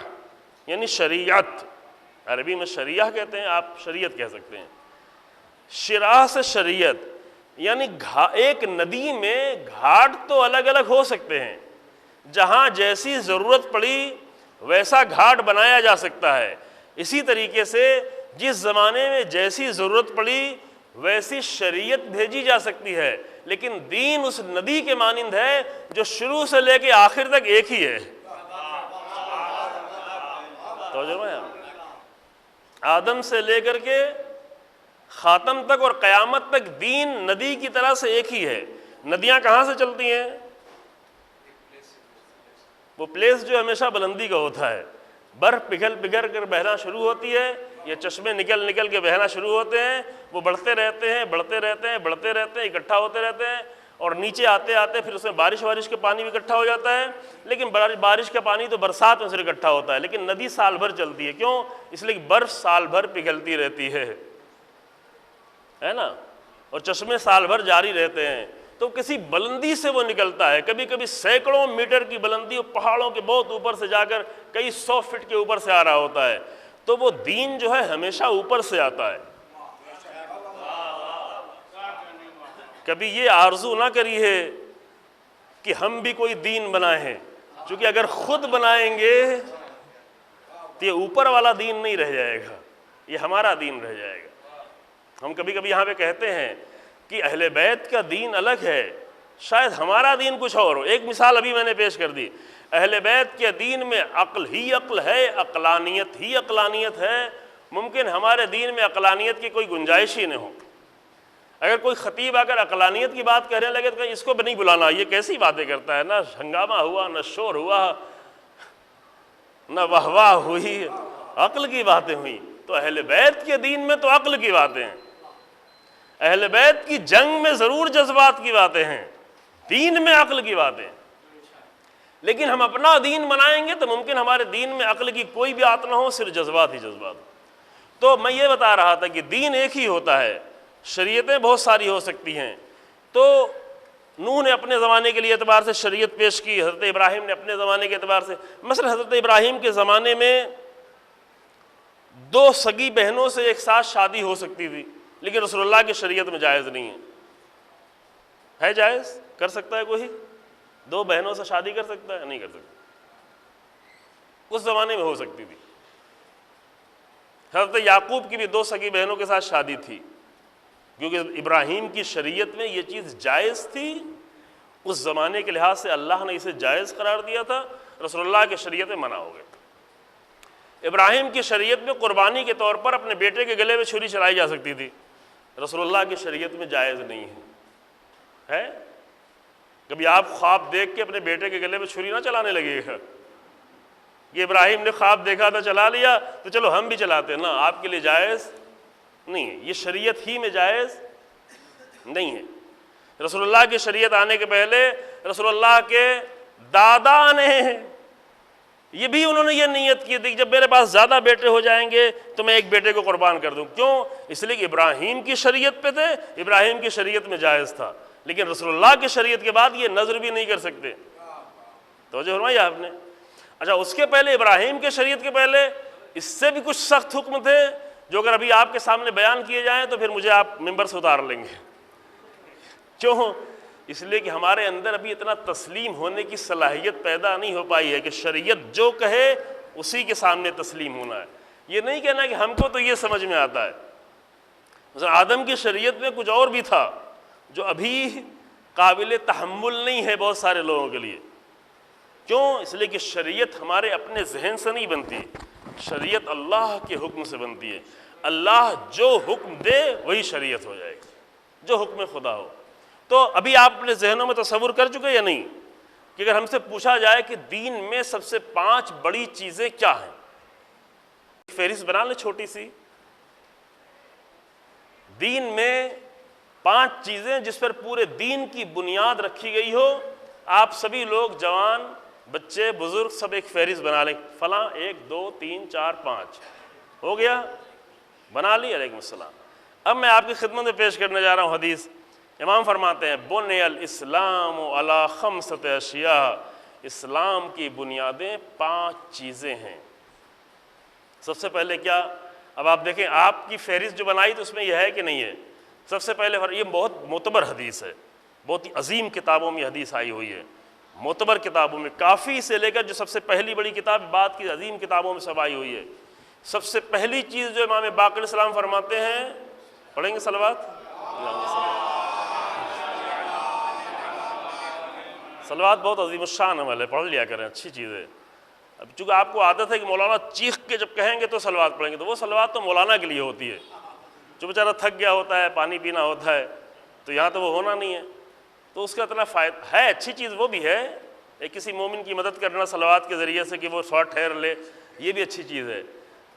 یعنی شریعت. عربی میں شریعہ کہتے ہیں، آپ شریعت کہہ سکتے ہیں. شرعہ سے شریعت، یعنی ایک ندی میں گھاٹ تو الگ الگ ہو سکتے ہیں، جہاں جیسی ضرورت پڑی ویسا گھاٹ بنایا جا سکتا ہے. اسی طریقے سے جس زمانے میں جیسی ضرورت پڑی ویسی شریعت بھیجی جا سکتی ہے، لیکن دین اس ندی کے مانند ہے جو شروع سے لے کے آخر تک ایک ہی ہے. توجہ ہے؟ آدم سے لے کر کے خاتم تک اور قیامت تک دین ندی کی طرح سے ایک ہی ہے. ندیاں کہاں سے چلتی ہیں؟ وہ پلیس جو ہمیشہ بلندی کا ہوتا ہے. برف پگھل پگھل کر بہنا شروع ہوتی ہے، یہ چشمے نکل نکل کے بہنا شروع ہوتے ہیں، وہ بڑھتے رہتے ہیں بڑھتے رہتے ہیں بڑھتے رہتے ہیں، اکٹھا ہوتے رہتے ہیں، اور نیچے آتے آتے پھر اس میں بارش کا پانی بھی اکٹھا ہو جاتا ہے. لیکن بارش کا پانی تو برسات میں صرف اکٹھا ہوتا ہے، لیکن ندی سال بھر چلتی ہے. کیوں؟ اس لیے کہ برف سال بھر پگھلتی رہتی ہے نا، اور چشمے سال بھر جاری رہتے ہیں. تو کسی بلندی سے وہ نکلتا ہے، کبھی کبھی سینکڑوں میٹر کی بلندی اور پہاڑوں کے بہت اوپر سے جا کر کئی 100 فٹ کے اوپر سے آ رہا ہوتا ہے. تو وہ دین جو ہے ہمیشہ اوپر سے آتا ہے. کبھی یہ آرزو نہ کری ہے کہ ہم بھی کوئی دین بنائے ہیں، چونکہ اگر خود بنائیں گے تو یہ اوپر والا دین نہیں رہ جائے گا، یہ ہمارا دین رہ جائے گا. ہم کبھی کبھی یہاں پہ کہتے ہیں کہ اہل بیت کا دین الگ ہے، شاید ہمارا دین کچھ اور ہو. ایک مثال ابھی میں نے پیش کر دی. اہل بیت کے دین میں عقل ہی عقل ہے، عقلانیت ہی عقلانیت ہے. ممکن ہمارے دین میں عقلانیت کی کوئی گنجائش ہی نہ ہو. اگر کوئی خطیب آ کر عقلانیت کی بات کہنے لگے تو اس کو بھی نہیں بلانا، یہ کیسی باتیں کرتا ہے. نہ ہنگامہ ہوا، نہ شور ہوا، نہ واہ واہ ہوئی، عقل کی باتیں ہوئیں. تو اہل بیت کے دین میں تو عقل کی باتیں ہیں. اہل بیت کی جنگ میں ضرور جذبات کی باتیں ہیں، دین میں عقل کی باتیں. لیکن ہم اپنا دین بنائیں گے تو ممکن ہمارے دین میں عقل کی کوئی بھی بات نہ ہو، صرف جذبات ہی جذبات. تو میں یہ بتا رہا تھا کہ دین ایک ہی ہوتا ہے، شریعتیں بہت ساری ہو سکتی ہیں. تو نوح نے اپنے زمانے کے لیے اعتبار سے شریعت پیش کی، حضرت ابراہیم نے اپنے زمانے کے اعتبار سے. مثلا حضرت ابراہیم کے زمانے میں 2 سگی بہنوں سے ایک ساتھ شادی ہو سکتی تھی، لیکن رسول اللہ کی شریعت میں جائز نہیں ہے. جائز کر سکتا ہے کوئی؟ 2 بہنوں سے شادی کر سکتا ہے؟ نہیں کر سکتا. اس زمانے میں ہو سکتی تھی. حضرت یعقوب کی بھی 2 سگی بہنوں کے ساتھ شادی تھی، کیونکہ ابراہیم کی شریعت میں یہ چیز جائز تھی. اس زمانے کے لحاظ سے اللہ نے اسے جائز قرار دیا تھا، رسول اللہ کی شریعت میں منع ہو گیا. ابراہیم کی شریعت میں قربانی کے طور پر اپنے بیٹے کے گلے میں چھری چلائی جا سکتی تھی، رسول اللہ کی شریعت میں جائز نہیں ہے. کبھی آپ خواب دیکھ کے اپنے بیٹے کے گلے میں چھری نہ چلانے لگے گا کہ ابراہیم نے خواب دیکھا تھا چلا لیا تو چلو ہم بھی چلاتے ہیں. نا، آپ کے لیے جائز نہیں ہے، یہ شریعت ہی میں جائز نہیں ہے. رسول اللہ کی شریعت آنے کے پہلے رسول اللہ کے دادا نے یہ بھی انہوں نے یہ نیت کی تھی کہ جب میرے پاس زیادہ بیٹے ہو جائیں گے تو میں ایک بیٹے کو قربان کر دوں. کیوں؟ اس لیے کہ ابراہیم کی شریعت پہ تھے، ابراہیم کی شریعت میں جائز تھا، لیکن رسول اللہ کی شریعت کے بعد یہ نظر بھی نہیں کر سکتے. توجہ فرمائی آپ نے. اچھا، اس کے پہلے ابراہیم کے شریعت کے پہلے اس سے بھی کچھ سخت حکم تھے جو اگر ابھی آپ کے سامنے بیان کیے جائیں تو پھر مجھے آپ ممبر سے اتار لیں گے. کیوں؟ اس لیے کہ ہمارے اندر ابھی اتنا تسلیم ہونے کی صلاحیت پیدا نہیں ہو پائی ہے کہ شریعت جو کہے اسی کے سامنے تسلیم ہونا ہے. یہ نہیں کہنا کہ ہم کو تو یہ سمجھ میں آتا ہے. مثلا آدم کی شریعت میں کچھ اور بھی تھا جو ابھی قابل تحمل نہیں ہے بہت سارے لوگوں کے لیے. کیوں؟ اس لیے کہ شریعت ہمارے اپنے ذہن سے نہیں بنتی، شریعت اللہ کے حکم سے بنتی ہے. اللہ جو حکم دے وہی شریعت ہو جائے گی، جو حکم خدا ہو. تو ابھی آپ اپنے ذہنوں میں تصور کر چکے یا نہیں کہ اگر ہم سے پوچھا جائے کہ دین میں سب سے 5 بڑی چیزیں کیا ہیں، فہرست بنا لیں چھوٹی سی. دین میں 5 چیزیں جس پر پورے دین کی بنیاد رکھی گئی ہو. آپ سبھی لوگ، جوان، بچے، بزرگ، سب ایک فہرست بنا لیں. فلاں 1 2 3 4 5 ہو گیا، بنا لی. علیکم السلام. اب میں آپ کی خدمت میں پیش کرنے جا رہا ہوں حدیث. امام فرماتے ہیں بنی الاسلام علی 5 اشیاء. اسلام کی بنیادیں 5 چیزیں ہیں. سب سے پہلے کیا؟ اب آپ دیکھیں آپ کی فہرست جو بنائی تو اس میں یہ ہے کہ نہیں ہے. سب سے پہلے یہ بہت معتبر حدیث ہے، بہت ہی عظیم کتابوں میں حدیث آئی ہوئی ہے. معتبر کتابوں میں، کافی سے لے کر جو سب سے پہلی بڑی کتاب بعد کی عظیم کتابوں میں سب آئی ہوئی ہے. سب سے پہلی چیز جو امام باقر علیہ السلام فرماتے ہیں، پڑھیں گے صلوات؟ صلوات بہت عظیم الشان عمل ہے، پڑھ لیا کریں، اچھی چیز ہے. اب چونکہ آپ کو عادت ہے کہ مولانا چیخ کے جب کہیں گے تو صلوات پڑھیں گے، تو وہ صلوات تو مولانا کے لیے ہوتی ہے. جو بیچارہ تھک گیا ہوتا ہے، پانی پینا ہوتا ہے، تو یہاں تو وہ ہونا نہیں ہے. تو اس کا اتنا فائدہ ہے، اچھی چیز وہ بھی ہے. ایک کسی مومن کی مدد کرنا صلوات کے ذریعے سے کہ وہ شارٹ ٹھہر لے، یہ بھی اچھی چیز ہے.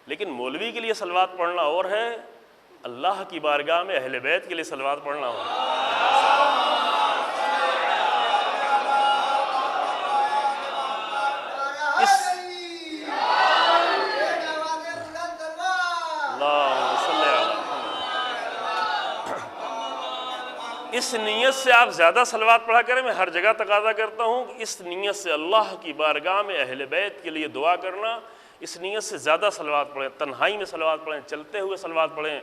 لیکن مولوی کے لیے صلوات پڑھنا اور ہے، اللہ کی بارگاہ میں اہل بیت کے لیے صلوات پڑھنا اور اس نیت سے آپ زیادہ صلوات پڑھا کریں. میں ہر جگہ تقاضا کرتا ہوں کہ اس نیت سے اللہ کی بارگاہ میں اہل بیت کے لیے دعا کرنا، اس نیت سے زیادہ صلوات پڑھیں. تنہائی میں صلوات پڑھیں، چلتے ہوئے صلوات پڑھیں.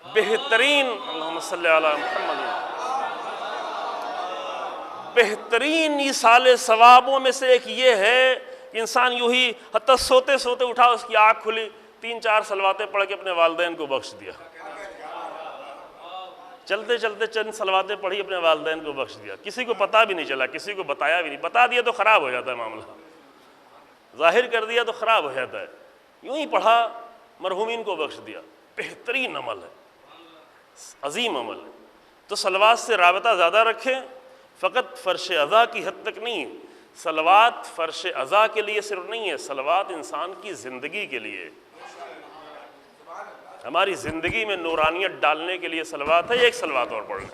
بہترین، اللہم صلی علی محمد، بہترین ایصال ثوابوں میں سے ایک یہ ہے کہ انسان یوں ہی حتی سوتے سوتے اٹھا، اس کی آنکھ کھلی، 3-4 صلواتیں پڑھ کے اپنے والدین کو بخش دیا. چلتے چلتے چند صلواتیں پڑھی، اپنے والدین کو بخش دیا. کسی کو پتہ بھی نہیں چلا، کسی کو بتایا بھی نہیں. بتا دیا تو خراب ہو جاتا ہے معاملہ، ظاہر کر دیا تو خراب ہو جاتا ہے. یوں ہی پڑھا، مرحومین کو بخش دیا. بہترین عمل ہے، عظیم عمل ہے. تو صلوات سے رابطہ زیادہ رکھیں. فقط فرش اذا کی حد تک نہیں. صلوات فرش اذا کے لیے صرف نہیں ہے، صلوات انسان کی زندگی کے لیے، ہماری زندگی میں نورانیت ڈالنے کے لیے صلوات ہے. ایک صلوات اور پڑھ لیں.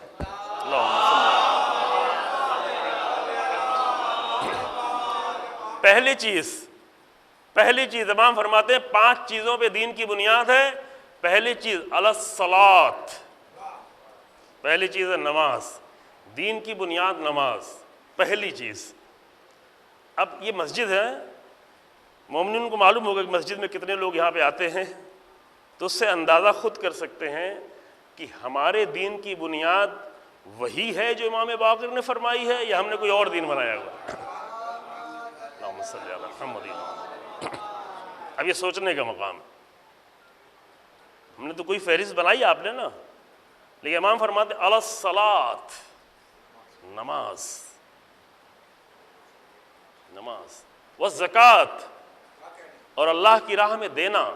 پہلی چیز امام فرماتے ہیں 5 چیزوں پہ دین کی بنیاد ہے. پہلی چیز الصلاۃ، پہلی چیز ہے نماز. دین کی بنیاد نماز، پہلی چیز. اب یہ مسجد ہے، مومنین کو معلوم ہوگا کہ مسجد میں کتنے لوگ یہاں پہ آتے ہیں، تو اس سے اندازہ خود کر سکتے ہیں کہ ہمارے دین کی بنیاد وہی ہے جو امام باقر نے فرمائی ہے، یا ہم نے کوئی اور دین بنایا ہوا. اللہم صلی علی محمد. اب یہ سوچنے کا مقام ہے. ہم نے تو کوئی فہرست بنائی آپ نے نا، لیکن امام فرماتے ہیں الصلاۃ، نماز، والزکوٰۃ، اور اللہ کی راہ میں دینا.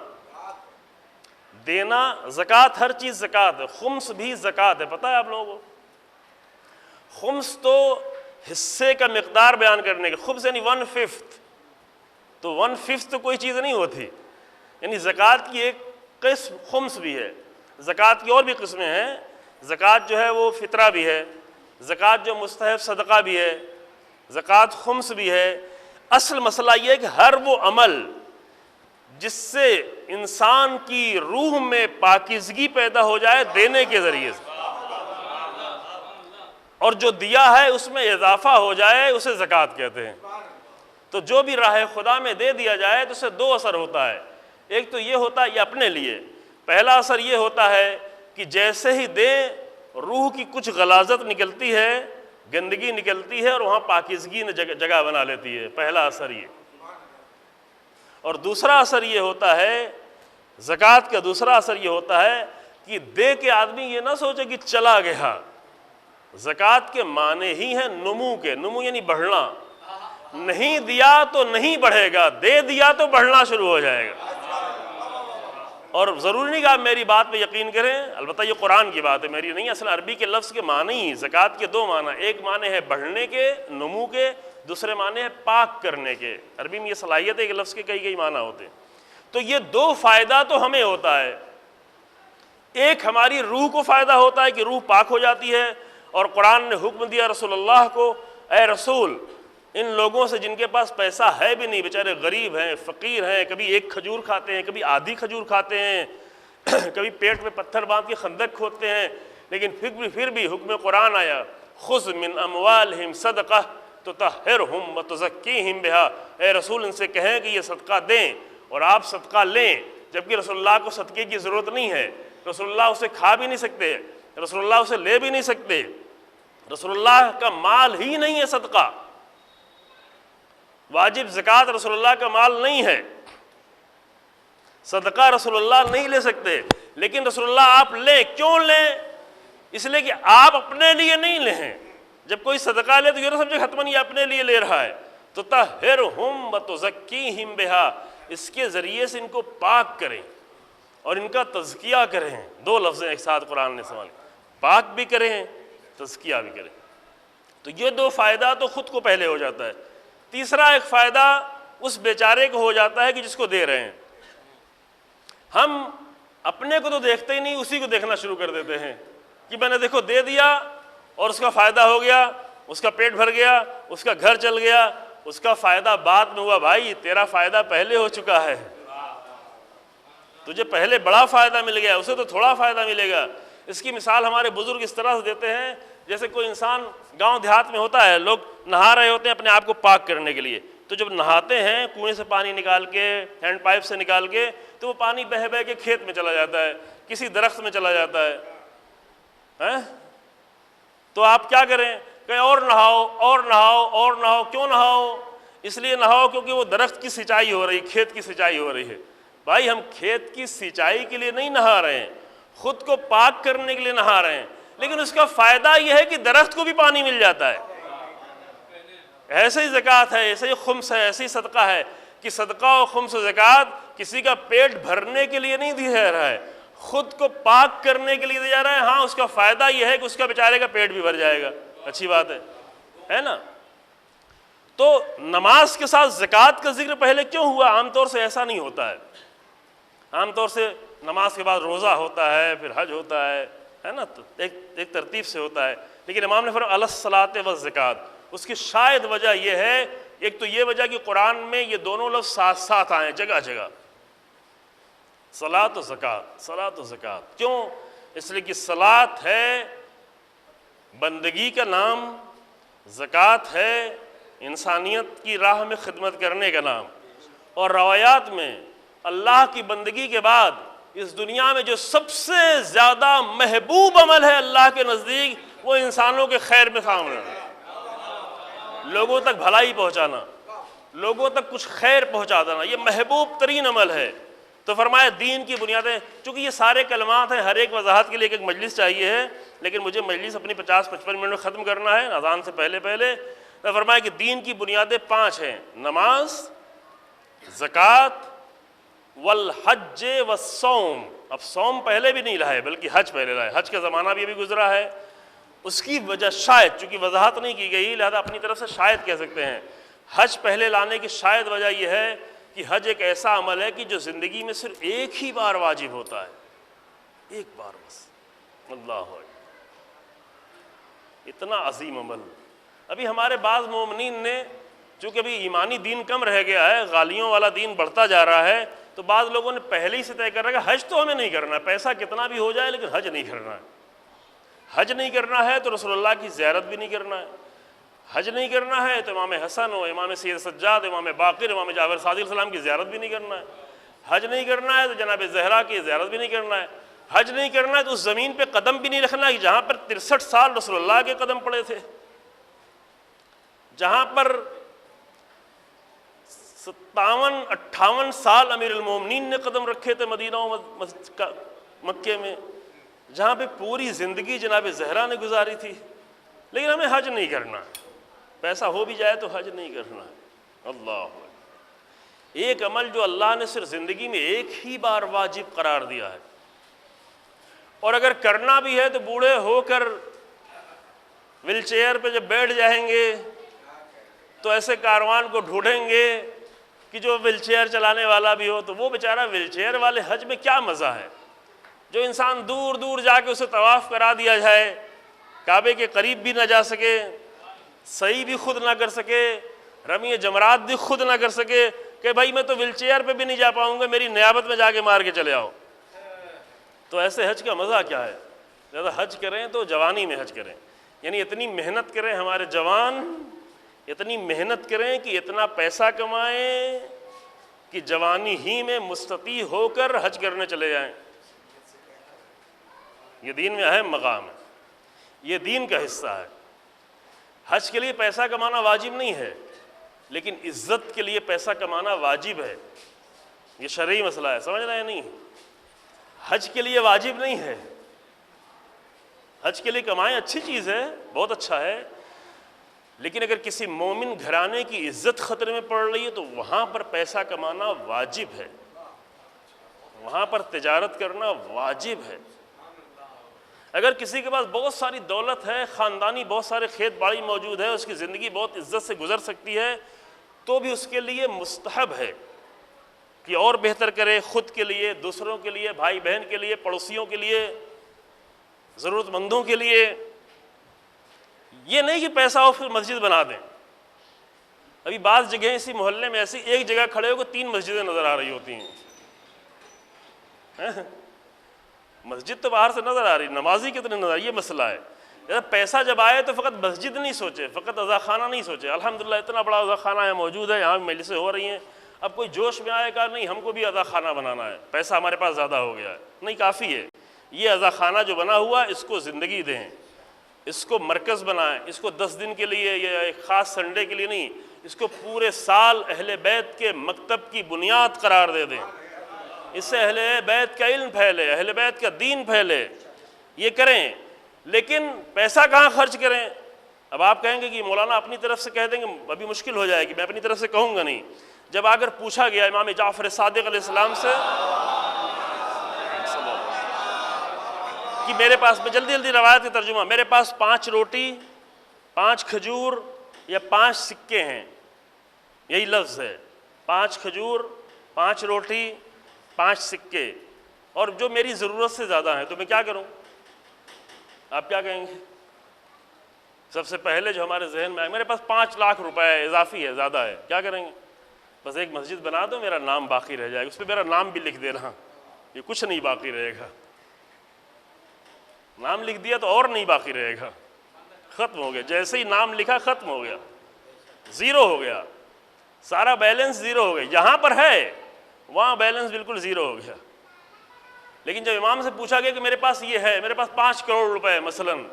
زکوٰۃ، ہر چیز زکوٰۃ ہے. خمس بھی زکوٰۃ ہے، پتہ ہے آپ لوگوں کو؟ خمس تو حصے کا مقدار بیان کرنے کے، خمس یعنی 1/5. تو 1/5 تو کوئی چیز نہیں ہوتی. یعنی زکوٰۃ کی ایک قسم خمس بھی ہے. زکوٰۃ کی اور بھی قسمیں ہیں. زکوٰۃ جو ہے وہ فطرہ بھی ہے، زکوٰۃ جو مستحب صدقہ بھی ہے، زکوٰۃ خمس بھی ہے. اصل مسئلہ یہ ہے کہ ہر وہ عمل جس سے انسان کی روح میں پاکیزگی پیدا ہو جائے دینے کے ذریعے سے، اور جو دیا ہے اس میں اضافہ ہو جائے، اسے زکوٰۃ کہتے ہیں. تو جو بھی راہ خدا میں دے دیا جائے تو اس سے 2 اثر ہوتا ہے. ایک تو یہ ہوتا ہے یہ اپنے لیے، پہلا اثر یہ ہوتا ہے کہ جیسے ہی دیں روح کی کچھ غلاظت نکلتی ہے، گندگی نکلتی ہے، اور وہاں پاکیزگی نے جگہ بنا لیتی ہے. پہلا اثر یہ. اور دوسرا اثر یہ ہوتا ہے، زکوٰۃ کا دوسرا اثر یہ ہوتا ہے کہ دے کے آدمی یہ نہ سوچے کہ چلا گیا. زکوٰۃ کے معنی ہی ہیں نمو کے. نمو یعنی بڑھنا. نہیں دیا تو نہیں بڑھے گا، دے دیا تو بڑھنا شروع ہو جائے گا. اور ضروری نہیں کہ آپ میری بات پہ یقین کریں، البتہ یہ قرآن کی بات ہے، میری نہیں. اصل عربی کے لفظ کے معنی ہی، زکوٰۃ کے 2 معنی. ایک معنی ہے بڑھنے کے، نمو کے. دوسرے معنی ہے پاک کرنے کے. عربی میں یہ صلاحیت ہے کہ لفظ کے کئی معنی ہوتے ہیں. تو یہ دو فائدہ تو ہمیں ہوتا ہے. ایک ہماری روح کو فائدہ ہوتا ہے کہ روح پاک ہو جاتی ہے, اور قرآن نے حکم دیا رسول اللہ کو, اے رسول ان لوگوں سے جن کے پاس پیسہ ہے بھی نہیں, بیچارے غریب ہیں, فقیر ہیں, کبھی ایک کھجور کھاتے ہیں, کبھی آدھی کھجور کھاتے ہیں, کبھی پیٹ میں پتھر باندھ کے خندق کھودتے ہیں, لیکن پھر بھی حکم قرآن آیا, خذ من اموالہم صدقہ تطہرہم وتزکیہم بہا. اے رسول ان سے کہیں کہ یہ صدقہ دیں اور آپ صدقہ لیں, جبکہ رسول اللہ کو صدقے کی ضرورت نہیں ہے. رسول اللہ اسے کھا بھی نہیں سکتے, رسول اللہ اسے لے بھی نہیں سکتے, رسول اللہ کا مال ہی نہیں ہے صدقہ, واجب زکوٰۃ رسول اللہ کا مال نہیں ہے, صدقہ رسول اللہ نہیں لے سکتے. لیکن رسول اللہ آپ لیں, کیوں لیں؟ اس لیے کہ آپ اپنے لیے نہیں لیں. جب کوئی صدقہ لے تو یہ نہ سمجھے حتماً یہ اپنے لیے لے رہا ہے. تو تطہرہم وتزکیہم بہا, اس کے ذریعے سے ان کو پاک کریں اور ان کا تزکیہ کریں. دو لفظ ایک ساتھ قرآن نے استعمال, پاک بھی کریں تزکیہ بھی کریں. تو یہ دو فائدہ تو خود کو پہلے ہو جاتا ہے. تیسرا ایک فائدہ اس بیچارے کو ہو جاتا ہے کہ جس کو دے رہے ہیں. ہم اپنے کو تو دیکھتے ہی نہیں, اسی کو دیکھنا شروع کر دیتے ہیں کہ میں نے دیکھو دے دیا اور اس کا فائدہ ہو گیا, اس کا پیٹ بھر گیا, اس کا گھر چل گیا, اس کا فائدہ بعد میں ہوا. بھائی تیرا فائدہ پہلے ہو چکا ہے, تجھے پہلے بڑا فائدہ مل گیا, اسے تو تھوڑا فائدہ ملے گا. اس کی مثال ہمارے بزرگ اس طرح سے دیتے ہیں جیسے کوئی انسان گاؤں دیہات میں ہوتا ہے, لوگ نہا رہے ہوتے ہیں اپنے آپ کو پاک کرنے کے لیے, تو جب نہاتے ہیں کنویں سے پانی نکال کے, ہینڈ پائپ سے نکال کے, تو وہ پانی بہہ بہہ کے کھیت میں چلا جاتا ہے, کسی درخت میں چلا جاتا ہے. تو آپ کیا کریں کہ اور نہاؤ اور نہاؤ اور نہاؤ. کیوں نہاؤ؟ اس لیے نہاؤ کیونکہ وہ درخت کی سینچائی ہو رہی, کھیت کی سینچائی ہو رہی ہے. بھائی ہم کھیت کی سینچائی کے لیے نہیں نہا رہے ہیں, خود کو پاک کرنے کے لیے نہا رہے ہیں, لیکن اس کا فائدہ یہ ہے کہ درخت کو بھی پانی مل جاتا ہے. ایسے ہی زکوٰۃ ہے, ایسے ہی خمس ہے, ایسے ہی صدقہ ہے کہ صدقہ و خمس و زکوٰۃ کسی کا پیٹ بھرنے کے لیے نہیں دیا جا رہا ہے, خود کو پاک کرنے کے لیے دیا جا رہا ہے. ہاں اس کا فائدہ یہ ہے کہ اس کا بیچارے کا پیٹ بھی بھر جائے گا, اچھی بات ہے نا. تو نماز کے ساتھ زکوٰۃ کا ذکر پہلے کیوں ہوا؟ عام طور سے ایسا نہیں ہوتا ہے. عام طور سے نماز کے بعد روزہ ہوتا ہے, پھر حج ہوتا ہے نا, تو ایک ترتیب سے ہوتا ہے. لیکن امام نے فرمایا الصلاۃ والزکوٰۃ. اس کی شاید وجہ یہ ہے, ایک تو یہ وجہ کہ قرآن میں یہ دونوں لفظ ساتھ ساتھ آئے جگہ جگہ, صلاۃ و زکوٰۃ, صلاۃ و زکوٰۃ. کیوں؟ اس لیے کہ صلاۃ ہے بندگی کا نام, زکوٰۃ ہے انسانیت کی راہ میں خدمت کرنے کا نام. اور روایات میں اللہ کی بندگی کے بعد اس دنیا میں جو سب سے زیادہ محبوب عمل ہے اللہ کے نزدیک, وہ انسانوں کے خیر میں شامل ہے, لوگوں تک بھلائی پہنچانا, لوگوں تک کچھ خیر پہنچا دینا, یہ محبوب ترین عمل ہے. تو فرمایا دین کی بنیادیں, چونکہ یہ سارے کلمات ہیں, ہر ایک وضاحت کے لیے ایک مجلس چاہیے ہے, لیکن مجھے مجلس اپنی 50-55 منٹ میں ختم کرنا ہے اذان سے پہلے. تو فرمایا کہ دین کی بنیادیں 5 ہیں, نماز, زکوٰۃ, والحج والصوم. اب صوم پہلے بھی نہیں رہا ہے بلکہ حج پہلے رہا ہے, حج کا زمانہ بھی ابھی گزرا ہے. اس کی وجہ شاید, چونکہ وضاحت نہیں کی گئی لہذا اپنی طرف سے شاید کہہ سکتے ہیں, حج پہلے لانے کی شاید وجہ یہ ہے کہ حج ایک ایسا عمل ہے کہ جو زندگی میں صرف ایک ہی بار واجب ہوتا ہے, ایک بار بس. اللہ اکبر, اتنا عظیم عمل. ابھی ہمارے بعض مومنین نے, چونکہ ابھی ایمانی دین کم رہ گیا ہے, غالیوں والا دین بڑھتا جا رہا ہے, تو بعض لوگوں نے پہلے ہی سے طے کر رکھا کہ حج تو ہمیں نہیں کرنا ہے, پیسہ کتنا بھی ہو جائے لیکن حج نہیں کرنا ہے. حج نہیں کرنا ہے تو رسول اللہ کی زیارت بھی نہیں کرنا ہے. حج نہیں کرنا ہے تو امام حسن و امام سید سجاد, امام باقر, امام جعفر صادق علیہ السلام کی زیارت بھی نہیں کرنا ہے. حج نہیں کرنا ہے تو جناب زہرا کی زیارت بھی نہیں کرنا ہے. حج نہیں کرنا ہے تو اس زمین پہ قدم بھی نہیں رکھنا ہے جہاں پر 63 سال رسول اللہ کے قدم پڑے تھے, جہاں پر 57-58 سال امیر المومنین نے قدم رکھے تھے مدینہ و مکے میں, جہاں پہ پوری زندگی جناب زہرا نے گزاری تھی. لیکن ہمیں حج نہیں کرنا ہے, پیسہ ہو بھی جائے تو حج نہیں کرنا ہے. اللہ, ایک عمل جو اللہ نے صرف زندگی میں ایک ہی بار واجب قرار دیا ہے, اور اگر کرنا بھی ہے تو بوڑھے ہو کر ویل چیئر پہ جب بیٹھ جائیں گے تو ایسے کاروان کو ڈھونڈیں گے کہ جو ویل چیئر چلانے والا بھی ہو، تو وہ بیچارہ ویل چیئر والے حج میں کیا مزہ ہے؟ جو انسان دور دور جا کے اسے طواف کرا دیا جائے، کعبے کے قریب بھی نہ جا سکے، سعی بھی خود نہ کر سکے، رمی جمرات بھی خود نہ کر سکے، کہ بھائی میں تو ویل چیئر پہ بھی نہیں جا پاؤں گا، میری نیابت میں جا کے مار کے چلے آؤ، تو ایسے حج کا مزہ کیا ہے؟ زیادہ حج کریں تو جوانی میں حج کریں، یعنی اتنی محنت کریں ہمارے جوان، اتنی محنت کریں کہ اتنا پیسہ کمائیں کہ جوانی ہی میں مستطیع ہو کر حج کرنے چلے جائیں۔ یہ دین میں اہم مقام ہے، یہ دین کا حصہ ہے۔ حج کے لیے پیسہ کمانا واجب نہیں ہے، لیکن عزت کے لیے پیسہ کمانا واجب ہے، یہ شرعی مسئلہ ہے، سمجھ رہے ہیں؟ نہیں، حج کے لیے واجب نہیں ہے، حج کے لیے کمائیں، اچھی چیز ہے، بہت اچھا ہے، لیکن اگر کسی مومن گھرانے کی عزت خطرے میں پڑ رہی ہے تو وہاں پر پیسہ کمانا واجب ہے، وہاں پر تجارت کرنا واجب ہے۔ اگر کسی کے پاس بہت ساری دولت ہے، خاندانی بہت سارے کھیت باڑی موجود ہے، اس کی زندگی بہت عزت سے گزر سکتی ہے، تو بھی اس کے لیے مستحب ہے کہ اور بہتر کرے، خود کے لیے، دوسروں کے لیے، بھائی بہن کے لیے، پڑوسیوں کے لیے، ضرورت مندوں کے لیے۔ یہ نہیں کہ پیسہ ہو پھر مسجد بنا دیں۔ ابھی بعض جگہیں اسی محلے میں ایسی ایک جگہ کھڑے ہو کے 3 مسجدیں نظر آ رہی ہوتی ہیں۔ مسجد تو باہر سے نظر آ رہی، نمازی کتنے نظر، یہ مسئلہ ہے۔ پیسہ جب آئے تو فقط مسجد نہیں سوچے، فقط عزا خانہ نہیں سوچے۔ الحمدللہ اتنا بڑا عزا خانہ ہے موجود ہے، یہاں مجلسیں ہو رہی ہیں، اب کوئی جوش میں آئے گا نہیں ہم کو بھی عزا خانہ بنانا ہے، پیسہ ہمارے پاس زیادہ ہو گیا ہے، نہیں، کافی ہے۔ یہ عزا خانہ جو بنا ہوا اس کو زندگی دیں، اس کو مرکز بنائیں، اس کو 10 دن کے لیے یا ایک خاص سنڈے کے لیے نہیں، اس کو پورے سال اہل بیت کے مکتب کی بنیاد قرار دے دیں۔ اس سے اہل بیت کا علم پھیلے، اہل بیت کا دین پھیلے، یہ کریں۔ لیکن پیسہ کہاں خرچ کریں؟ اب آپ کہیں گے کہ مولانا اپنی طرف سے کہہ دیں گے، ابھی مشکل ہو جائے گی، میں اپنی طرف سے کہوں گا نہیں۔ جب اگر پوچھا گیا امام جعفر صادق علیہ السلام سے کہ میرے پاس، میں جلدی روایت کا ترجمہ، میرے پاس 5 روٹی، 5 کھجور یا 5 سکے ہیں، یہی لفظ ہے، 5 کھجور، 5 روٹی، 5 سکے، اور جو میری ضرورت سے زیادہ ہیں، تو میں کیا کروں؟ آپ کیا کہیں گے؟ سب سے پہلے جو ہمارے ذہن میں آئے، میرے پاس 5 لاکھ روپے ہے، اضافی ہے، زیادہ ہے، کیا کریں گے؟ بس ایک مسجد بنا دو، میرا نام باقی رہ جائے گا، اس پہ میرا نام بھی لکھ دینا، یہ کچھ نہیں باقی رہے گا۔ نام لکھ دیا تو اور نہیں باقی رہے گا، ختم ہو گیا، جیسے ہی نام لکھا ختم ہو گیا، زیرو ہو گیا، سارا بیلنس زیرو ہو گیا، جہاں پر ہے وہاں بیلنس بالکل زیرو ہو گیا۔ لیکن جب امام سے پوچھا گیا کہ میرے پاس یہ ہے، میرے پاس 5 کروڑ روپے مثلاً،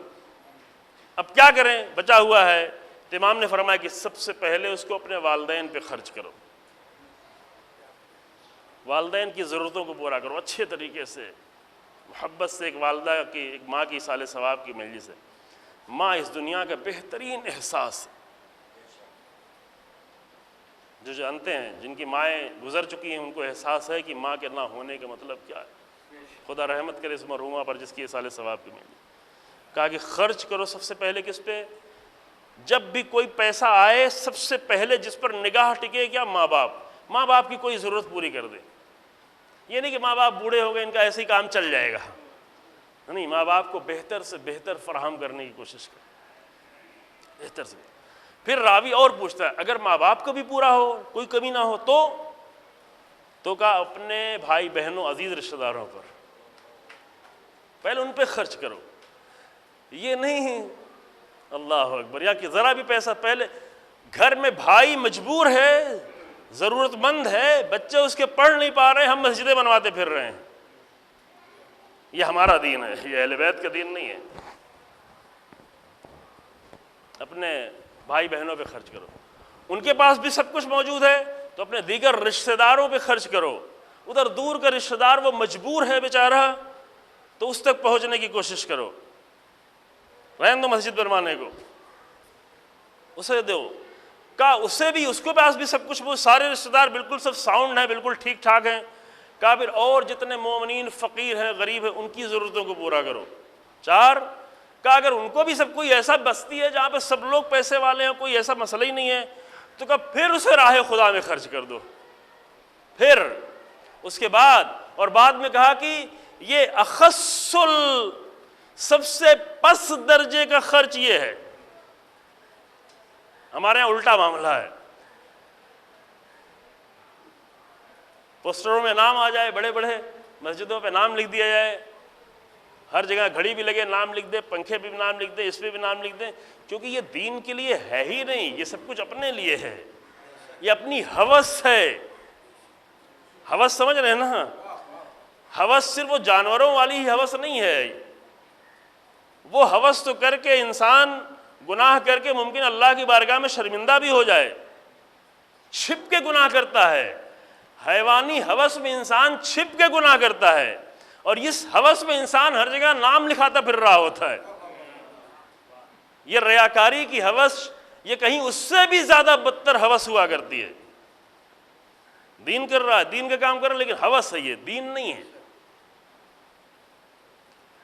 اب کیا کریں، بچا ہوا ہے، تو امام نے فرمایا کہ سب سے پہلے اس کو اپنے والدین پہ خرچ کرو، والدین کی ضرورتوں کو پورا کرو اچھے طریقے سے، محبت سے۔ ایک والدہ کی، ایک ماں کی ایصال ثواب کی مجلس ہے، ماں اس دنیا کا بہترین احساس ہے۔ جو جانتے ہیں، جن کی مائیں گزر چکی ہیں، ان کو احساس ہے کہ ماں کے نہ ہونے کا مطلب کیا ہے۔ خدا رحمت کرے اس مرحومہ پر جس کی ایصال ثواب کی مجلس، کہا کہ خرچ کرو سب سے پہلے کس پہ؟ جب بھی کوئی پیسہ آئے سب سے پہلے جس پر نگاہ ٹکے کیا؟ ماں باپ، ماں باپ کی کوئی ضرورت پوری کر دے۔ یہ نہیں کہ ماں باپ بوڑھے ہو گئے ان کا ایسے ہی کام چل جائے گا، نہیں، ماں باپ کو بہتر سے بہتر فراہم کرنے کی کوشش کریں، بہتر سے بہتر۔ پھر راوی اور پوچھتا ہے اگر ماں باپ کو بھی پورا ہو، کوئی کمی نہ ہو تو کہا اپنے بھائی بہنوں عزیز رشتہ داروں پر پہلے ان پہ خرچ کرو۔ یہ نہیں اللہ اکبر، یا کہ ذرا بھی پیسہ پہلے، گھر میں بھائی مجبور ہے، ضرورت مند ہے، بچے اس کے پڑھ نہیں پا رہے، ہم مسجدیں بنواتے پھر رہے ہیں۔ یہ ہمارا دین ہے، یہ اہل بیت کا دین نہیں ہے۔ اپنے بھائی بہنوں پہ خرچ کرو، ان کے پاس بھی سب کچھ موجود ہے تو اپنے دیگر رشتہ داروں پہ خرچ کرو۔ ادھر دور کا رشتہ دار وہ مجبور ہے بیچارہ، تو اس تک پہنچنے کی کوشش کرو، رہن دو مسجد بنوانے کو، اسے دو۔ کہا اسے بھی، اس کے پاس بھی سب کچھ، وہ سارے رشتہ دار بالکل سب ساؤنڈ ہیں، بالکل ٹھیک ٹھاک ہیں۔ کہا پھر اور جتنے مومنین فقیر ہیں، غریب ہیں، ان کی ضرورتوں کو پورا کرو۔ 4، کہا اگر ان کو بھی سب کوئی ایسا بستی ہے جہاں پہ سب لوگ پیسے والے ہیں، کوئی ایسا مسئلہ ہی نہیں ہے، تو کہا پھر اسے راہ خدا میں خرچ کر دو. پھر اس کے بعد اور بعد میں کہا کہ یہ اخص سب سے پس درجے کا خرچ یہ ہے. ہمارے یہاں الٹا معاملہ ہے. پوسٹروں میں نام آ جائے, بڑے بڑے مسجدوں پہ نام لکھ دیا جائے, ہر جگہ گھڑی بھی لگے نام لکھ دے, پنکھے بھی نام لکھ دے, اس پہ بھی نام لکھ دیں, کیونکہ یہ دین کے لیے ہے ہی نہیں, یہ سب کچھ اپنے لیے ہے, یہ اپنی ہوس ہے. ہوس سمجھ رہے ہیں نا؟ ہوس صرف وہ جانوروں والی ہی ہوس نہیں ہے. وہ ہوس تو کر کے انسان گناہ کر کے ممکن اللہ کی بارگاہ میں شرمندہ بھی ہو جائے, چھپ کے گناہ کرتا ہے. حیوانی ہوس میں انسان چھپ کے گناہ کرتا ہے, اور اس ہوس میں انسان ہر جگہ نام لکھاتا پھر رہا ہوتا ہے. یہ ریاکاری کی ہوس, یہ کہیں اس سے بھی زیادہ بدتر ہوس ہوا کرتی ہے. دین کر رہا ہے, دین کا کام کر رہا ہے, لیکن ہوس ہے, یہ دین نہیں ہے.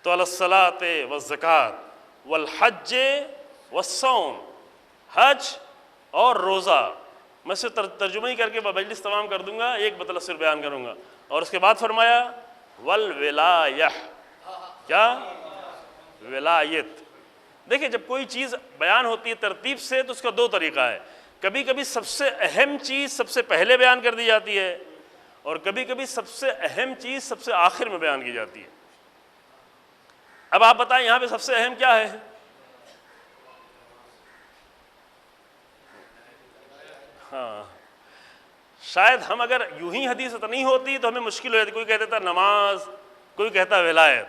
تو علی الصلاۃ والزکوٰۃ والحج والصوم, حج اور روزہ. میں سے ترجمہ ہی کر کے مجلس تمام کر دوں گا, ایک مطلب صرف بیان کروں گا. اور اس کے بعد فرمایا والولایہ. کیا؟ ولایت. دیکھیں جب کوئی چیز بیان ہوتی ہے ترتیب سے تو اس کا دو طریقہ ہے. کبھی کبھی سب سے اہم چیز سب سے پہلے بیان کر دی جاتی ہے, اور کبھی کبھی سب سے اہم چیز سب سے آخر میں بیان کی جاتی ہے. اب آپ بتائیں یہاں پہ سب سے اہم کیا ہے؟ ہاں, شاید ہم اگر یوں ہی حدیث نہیں ہوتی تو ہمیں مشکل ہو جاتی. کوئی کہتا تھا نماز, کوئی کہتا ولایت,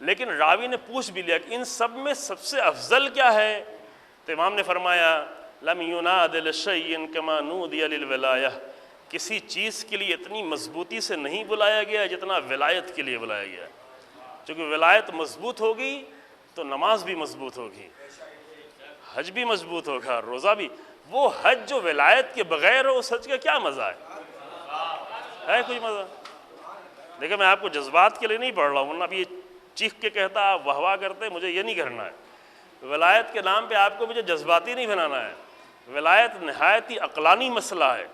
لیکن راوی نے پوچھ بھی لیا کہ ان سب میں سب سے افضل کیا ہے؟ تو امام نے فرمایا لم یناد لشیء کما نودی للولایہ. کسی چیز کے لیے اتنی مضبوطی سے نہیں بلایا گیا جتنا ولایت کے لیے بلایا گیا. چونکہ ولایت مضبوط ہوگی تو نماز بھی مضبوط ہوگی, حج بھی مضبوط ہوگا, روزہ بھی. وہ حج جو ولایت کے بغیر ہو, اس حج کا کیا مزہ ہے کوئی مزہ؟ دیکھیں میں آپ کو جذبات کے لیے نہیں پڑھ رہا ہوں, ورنہ اب یہ چیخ کے کہتا آپ واہ واہ کرتے, مجھے یہ نہیں کرنا ہے. ولایت کے نام پہ آپ کو مجھے جذباتی نہیں بنانا ہے. ولایت نہایت ہی عقلانی مسئلہ ہے,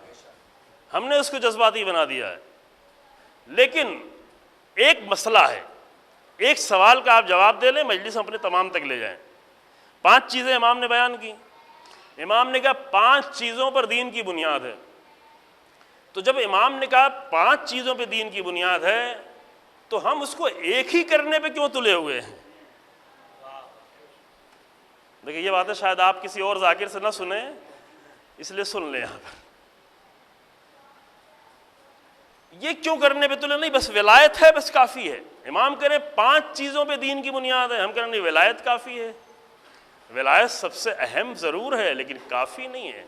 ہم نے اس کو جذباتی بنا دیا ہے. لیکن ایک مسئلہ ہے, ایک سوال کا آپ جواب دے لیں, مجلس اپنے تمام تک لے جائیں. 5 چیزیں امام نے بیان کی. امام نے کہا 5 چیزوں پر دین کی بنیاد ہے. تو جب امام نے کہا 5 چیزوں پہ دین کی بنیاد ہے, تو ہم اس کو ایک ہی کرنے پہ کیوں تلے ہوئے ہیں؟ دیکھیں یہ باتیں شاید آپ کسی اور ذاکر سے نہ سنیں, اس لیے سن لیں یہاں پر. یہ کیوں کرنے پہ تلے؟ نہیں, بس ولایت ہے, بس کافی ہے. امام کہہ رہے 5 چیزوں پہ دین کی بنیاد ہے, ہم کہہ رہے نہیں ولایت کافی ہے. ولایت سب سے اہم ضرور ہے لیکن کافی نہیں ہے.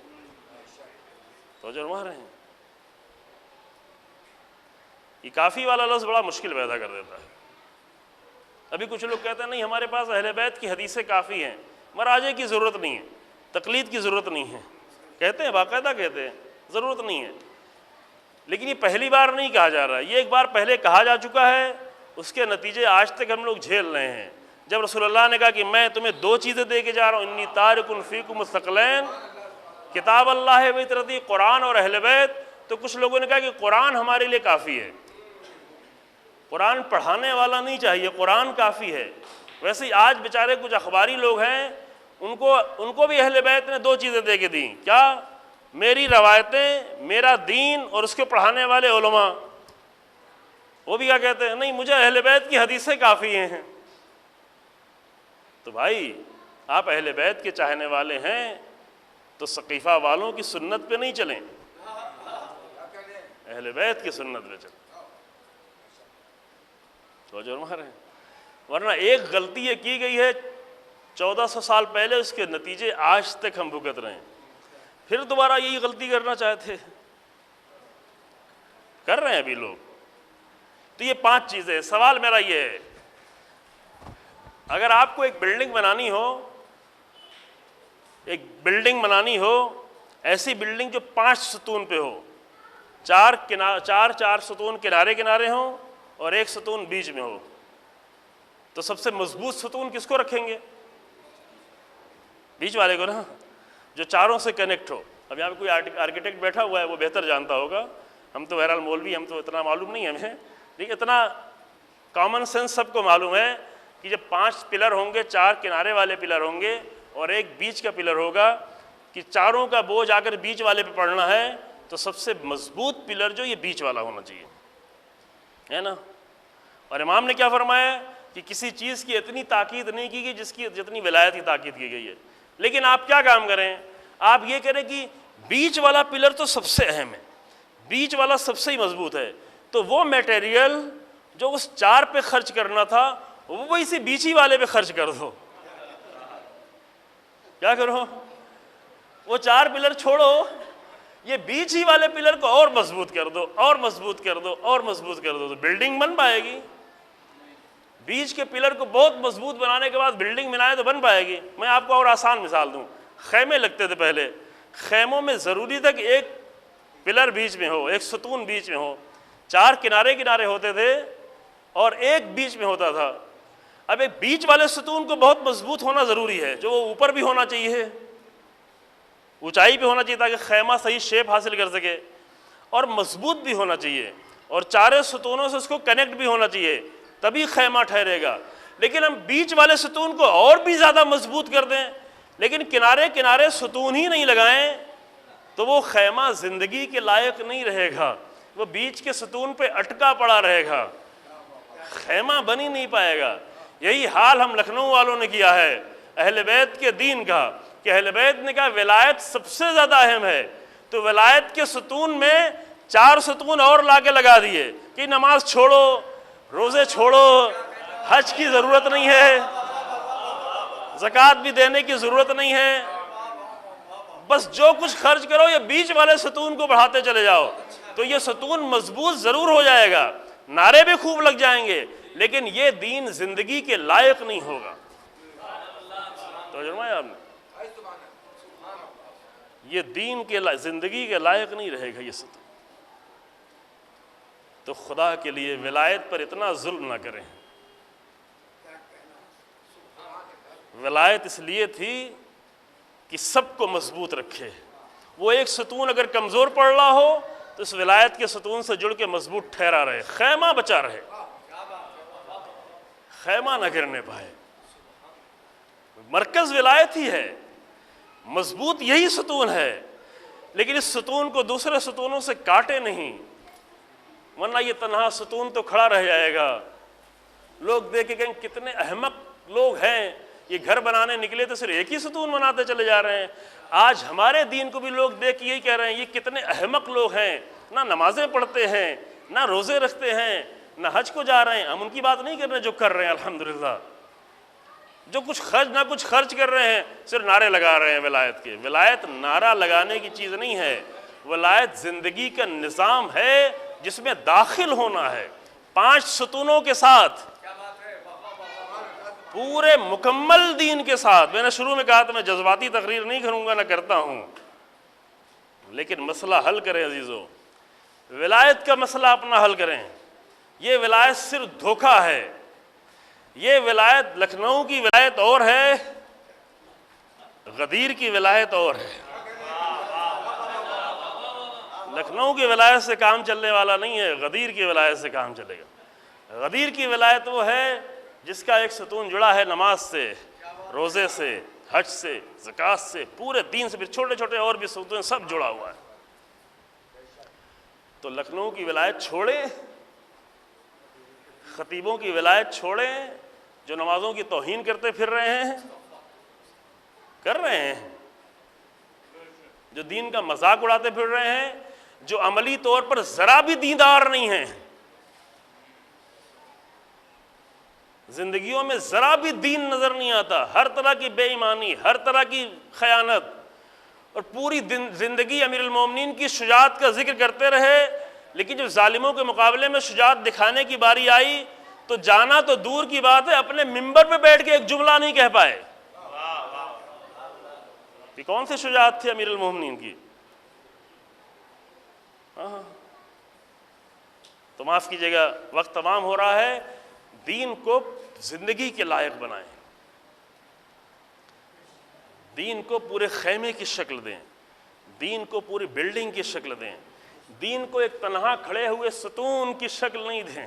تو جو رہے ہیں یہ کافی والا لفظ بڑا مشکل پیدا کر دیتا ہے. ابھی کچھ لوگ کہتے ہیں نہیں ہمارے پاس اہل بیت کی حدیثیں کافی ہیں, مراجع کی ضرورت نہیں ہے, تقلید کی ضرورت نہیں ہے. کہتے ہیں, باقاعدہ کہتے ہیں ضرورت نہیں ہے. لیکن یہ پہلی بار نہیں کہا جا رہا ہے, یہ ایک بار پہلے کہا جا چکا ہے, اس کے نتیجے آج تک ہم لوگ جھیل رہے ہیں. جب رسول اللہ نے کہا کہ میں تمہیں 2 چیزیں دے کے جا رہا ہوں, انی تارک فیکم الثقلین, کتاب اللہ و اطرتی, قرآن اور اہل بیت, تو کچھ لوگوں نے کہا کہ قرآن ہمارے لیے کافی ہے, قرآن پڑھانے والا نہیں چاہیے, قرآن کافی ہے. ویسے ہی آج بیچارے کچھ اخباری لوگ ہیں, ان کو بھی اہل بیت نے 2 چیزیں دے کے دیں. کیا؟ میری روایتیں, میرا دین, اور اس کے پڑھانے والے علماء. وہ بھی کیا کہتے ہیں, نہیں مجھے اہل بیت کی حدیثیں کافی ہیں. تو بھائی آپ اہل بیت کے چاہنے والے ہیں تو سقیفہ والوں کی سنت پہ نہیں چلیں, اہل بیت کی سنت پہ چلیں. تو جو رہے ہیں, ورنہ ایک غلطی یہ کی گئی ہے 1400 سال پہلے, اس کے نتیجے آج تک ہم بھگت رہے ہیں. پھر دوبارہ یہی غلطی کرنا چاہتے, کر رہے ہیں ابھی لوگ. تو یہ 5 چیزیں. سوال میرا یہ ہے, اگر آپ کو ایک بلڈنگ بنانی ہو, ایسی بلڈنگ جو 5 ستون پہ ہو, 4 ستون کنارے کنارے ہوں اور 1 ستون بیچ میں ہو, تو سب سے مضبوط ستون کس کو رکھیں گے؟ بیچ والے کو نا, جو چاروں سے کنیکٹ ہو. اب یہاں پہ کوئی آرکیٹیکٹ بیٹھا ہوا ہے، وہ بہتر جانتا ہوگا، ہم تو بہرحال مولوی، ہم تو اتنا معلوم نہیں ہے ہمیں، لیکن اتنا کامن سینس سب کو معلوم ہے کہ جب 5 پلر ہوں گے، 4 کنارے والے پلر ہوں گے اور ایک بیچ کا پلر ہوگا، کہ چاروں کا بوجھ آ کر بیچ والے پہ پڑنا ہے، تو سب سے مضبوط پلر جو یہ بیچ والا ہونا چاہیے، ہے نا؟ اور امام نے کیا فرمایا کہ کسی چیز کی اتنی تاکید نہیں کی گئی جس کی جتنی ولایت کی تاکید کی گئی ہے، لیکن آپ کیا کام کریں، آپ یہ کریں کہ بیچ والا پلر تو سب سے اہم ہے، بیچ والا سب سے ہی مضبوط ہے، تو وہ میٹیریل جو اس 4 پہ خرچ کرنا تھا وہ اسی بیچی والے پہ خرچ کر دو۔ کیا کرو؟ وہ 4 پلر چھوڑو، یہ بیچ ہی والے پلر کو اور مضبوط کر دو، اور مضبوط کر دو، اور مضبوط کر دو، تو بلڈنگ بن پائے گی۔ بیچ کے پلر کو بہت مضبوط بنانے کے بعد بلڈنگ بنائے تو بن پائے گی۔ میں آپ کو اور آسان مثال دوں، خیمے لگتے تھے پہلے، خیموں میں ضروری تھا کہ ایک پلر بیچ میں ہو، ایک ستون بیچ میں ہو، 4 کنارے کنارے ہوتے تھے اور ایک بیچ میں ہوتا تھا۔ اب ایک بیچ والے ستون کو بہت مضبوط ہونا ضروری ہے، جو وہ اوپر بھی ہونا چاہیے، اونچائی پہ ہونا چاہیے تاکہ خیمہ صحیح شیپ حاصل کر سکے، اور مضبوط بھی ہونا چاہیے، اور 4 ستونوں سے اس کو کنیکٹ بھی ہونا چاہیے، تبھی خیمہ ٹھہرے گا۔ لیکن ہم بیچ والے ستون کو اور بھی زیادہ مضبوط کر دیں لیکن کنارے کنارے ستون ہی نہیں لگائیں تو وہ خیمہ زندگی کے لائق نہیں رہے گا، وہ بیچ کے ستون پہ اٹکا پڑا رہے گا، خیمہ بن ہی نہیں پائے گا۔ یہی حال ہم لکھنؤ والوں نے کیا ہے اہل بیت کے دین کا، کہ اہل بیت نے کہا ولایت سب سے زیادہ اہم ہے، تو ولایت کے ستون میں 4 ستون اور لا کے لگا دیے کہ نماز چھوڑو، روزے چھوڑو، حج کی ضرورت نہیں ہے، زکوٰۃ بھی دینے کی ضرورت نہیں ہے، بس جو کچھ خرچ کرو یہ بیچ والے ستون کو بڑھاتے چلے جاؤ، تو یہ ستون مضبوط ضرور ہو جائے گا، نعرے بھی خوب لگ جائیں گے، لیکن یہ دین زندگی کے لائق نہیں ہوگا۔ تو فرمایا آپ نے، یہ دین کے زندگی کے لائق نہیں رہے گا یہ ستون۔ تو خدا کے لیے ولایت پر اتنا ظلم نہ کریں۔ ولایت اس لیے تھی کہ سب کو مضبوط رکھے، وہ ایک ستون اگر کمزور پڑ رہا ہو تو اس ولایت کے ستون سے جڑ کے مضبوط ٹھہرا رہے، خیمہ بچا رہے، خیمہ نہ گرنے پائے۔ مرکز ولایت ہی ہے، مضبوط یہی ستون ہے، لیکن اس ستون کو دوسرے ستونوں سے کاٹے نہیں، ورنہ یہ تنہا ستون تو کھڑا رہ جائے گا۔ لوگ دیکھیں کہ کتنے احمق لوگ ہیں، یہ گھر بنانے نکلے تو صرف ایک ہی ستون بناتے چلے جا رہے ہیں۔ آج ہمارے دین کو بھی لوگ دیکھ کے یہی کہہ رہے ہیں یہ کتنے احمق لوگ ہیں، نہ نمازیں پڑھتے ہیں، نہ روزے رکھتے ہیں، نہ حج کو جا رہے ہیں۔ ہم ان کی بات نہیں کر رہے جو کر رہے ہیں الحمدللہ، جو کچھ خرچ کر رہے ہیں، صرف نعرے لگا رہے ہیں ولایت کے۔ ولایت نعرہ لگانے کی چیز نہیں ہے، ولایت زندگی کا نظام ہے جس میں داخل ہونا ہے 5 ستونوں کے ساتھ، پورے مکمل دین کے ساتھ۔ میں نے شروع میں کہا تھا میں جذباتی تقریر نہیں کروں گا، نہ کرتا ہوں، لیکن مسئلہ حل کریں عزیزو، ولایت کا مسئلہ اپنا حل کریں۔ یہ ولایت صرف دھوکہ ہے، یہ ولایت لکھنؤ کی ولایت اور ہے، غدیر کی ولایت اور ہے۔ لکھنؤ کی ولایت سے کام چلنے والا نہیں ہے، غدیر کی ولایت سے کام چلے گا۔ غدیر کی ولایت وہ ہے جس کا ایک ستون جڑا ہے نماز سے، روزے سے، حج سے، زکوٰۃ سے، پورے دین سے، پھر چھوٹے چھوٹے اور بھی ستون سب جڑا ہوا ہے۔ تو لکھنؤ کی ولایت چھوڑیں، خطیبوں کی ولایت چھوڑیں جو نمازوں کی توہین کرتے پھر رہے ہیں، کر رہے ہیں، جو دین کا مذاق اڑاتے پھر رہے ہیں، جو عملی طور پر ذرا بھی دیندار نہیں ہیں، زندگیوں میں ذرا بھی دین نظر نہیں آتا، ہر طرح کی بے ایمانی، ہر طرح کی خیانت، اور پوری زندگی امیر المومنین کی شجاعت کا ذکر کرتے رہے، لیکن جب ظالموں کے مقابلے میں شجاعت دکھانے کی باری آئی تو جانا تو دور کی بات ہے، اپنے منبر پہ بیٹھ کے ایک جملہ نہیں کہہ پائے۔ یہ کون سی شجاعت تھی امیر المومنین کی؟ تو معاف کیجیے گا، وقت تمام ہو رہا ہے۔ دین کو زندگی کے لائق بنائیں، دین کو پورے خیمے کی شکل دیں، دین کو پوری بلڈنگ کی شکل دیں، دین کو ایک تنہا کھڑے ہوئے ستون کی شکل نہیں دیں،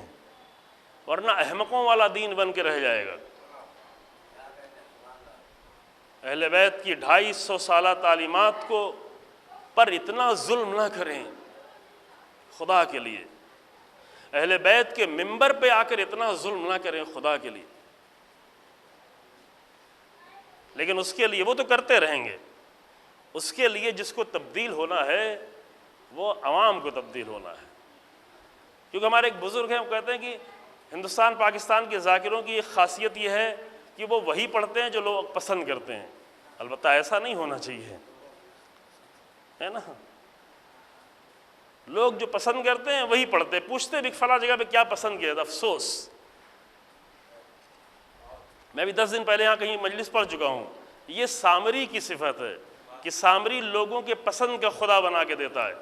ورنہ احمقوں والا دین بن کے رہ جائے گا۔ اہل بیت کی 250 سالہ تعلیمات کو پر اتنا ظلم نہ کریں خدا کے لیے، اہل بیت کے منبر پہ آ کر اتنا ظلم نہ کریں خدا کے لیے۔ لیکن اس کے لیے وہ تو کرتے رہیں گے، اس کے لیے جس کو تبدیل ہونا ہے وہ عوام کو تبدیل ہونا ہے۔ کیونکہ ہمارے ایک بزرگ ہیں، وہ کہتے ہیں کہ ہندوستان پاکستان کے ذاکروں کی ایک خاصیت یہ ہے کہ وہ وہی پڑھتے ہیں جو لوگ پسند کرتے ہیں۔ البتہ ایسا نہیں ہونا چاہیے، ہے نا، لوگ جو پسند کرتے ہیں وہی پڑھتے ہیں، پوچھتے بھی فلاں جگہ پہ کیا پسند کیا تھا، افسوس۔ میں بھی 10 دن پہلے یہاں کہیں مجلس پڑھ چکا ہوں، یہ سامری کی صفت ہے کہ سامری لوگوں کے پسند کا خدا بنا کے دیتا ہے،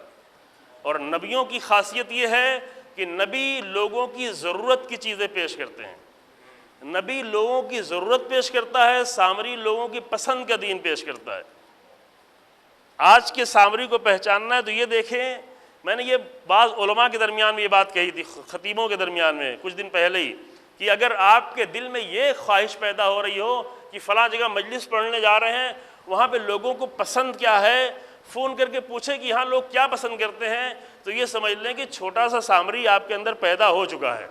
اور نبیوں کی خاصیت یہ ہے کہ نبی لوگوں کی ضرورت کی چیزیں پیش کرتے ہیں، نبی لوگوں کی ضرورت پیش کرتا ہے، سامری لوگوں کی پسند کا دین پیش کرتا ہے۔ آج کے سامری کو پہچاننا ہے تو یہ دیکھیں، میں نے یہ بعض علماء کے درمیان میں یہ بات کہی تھی، خطیبوں کے درمیان میں کچھ دن پہلے ہی، کہ اگر آپ کے دل میں یہ خواہش پیدا ہو رہی ہو کہ فلاں جگہ مجلس پڑھنے جا رہے ہیں، وہاں پہ لوگوں کو پسند کیا ہے، فون کر کے پوچھیں کہ یہاں لوگ کیا پسند کرتے ہیں، تو یہ سمجھ لیں کہ چھوٹا سا سامری آپ کے اندر پیدا ہو چکا ہے۔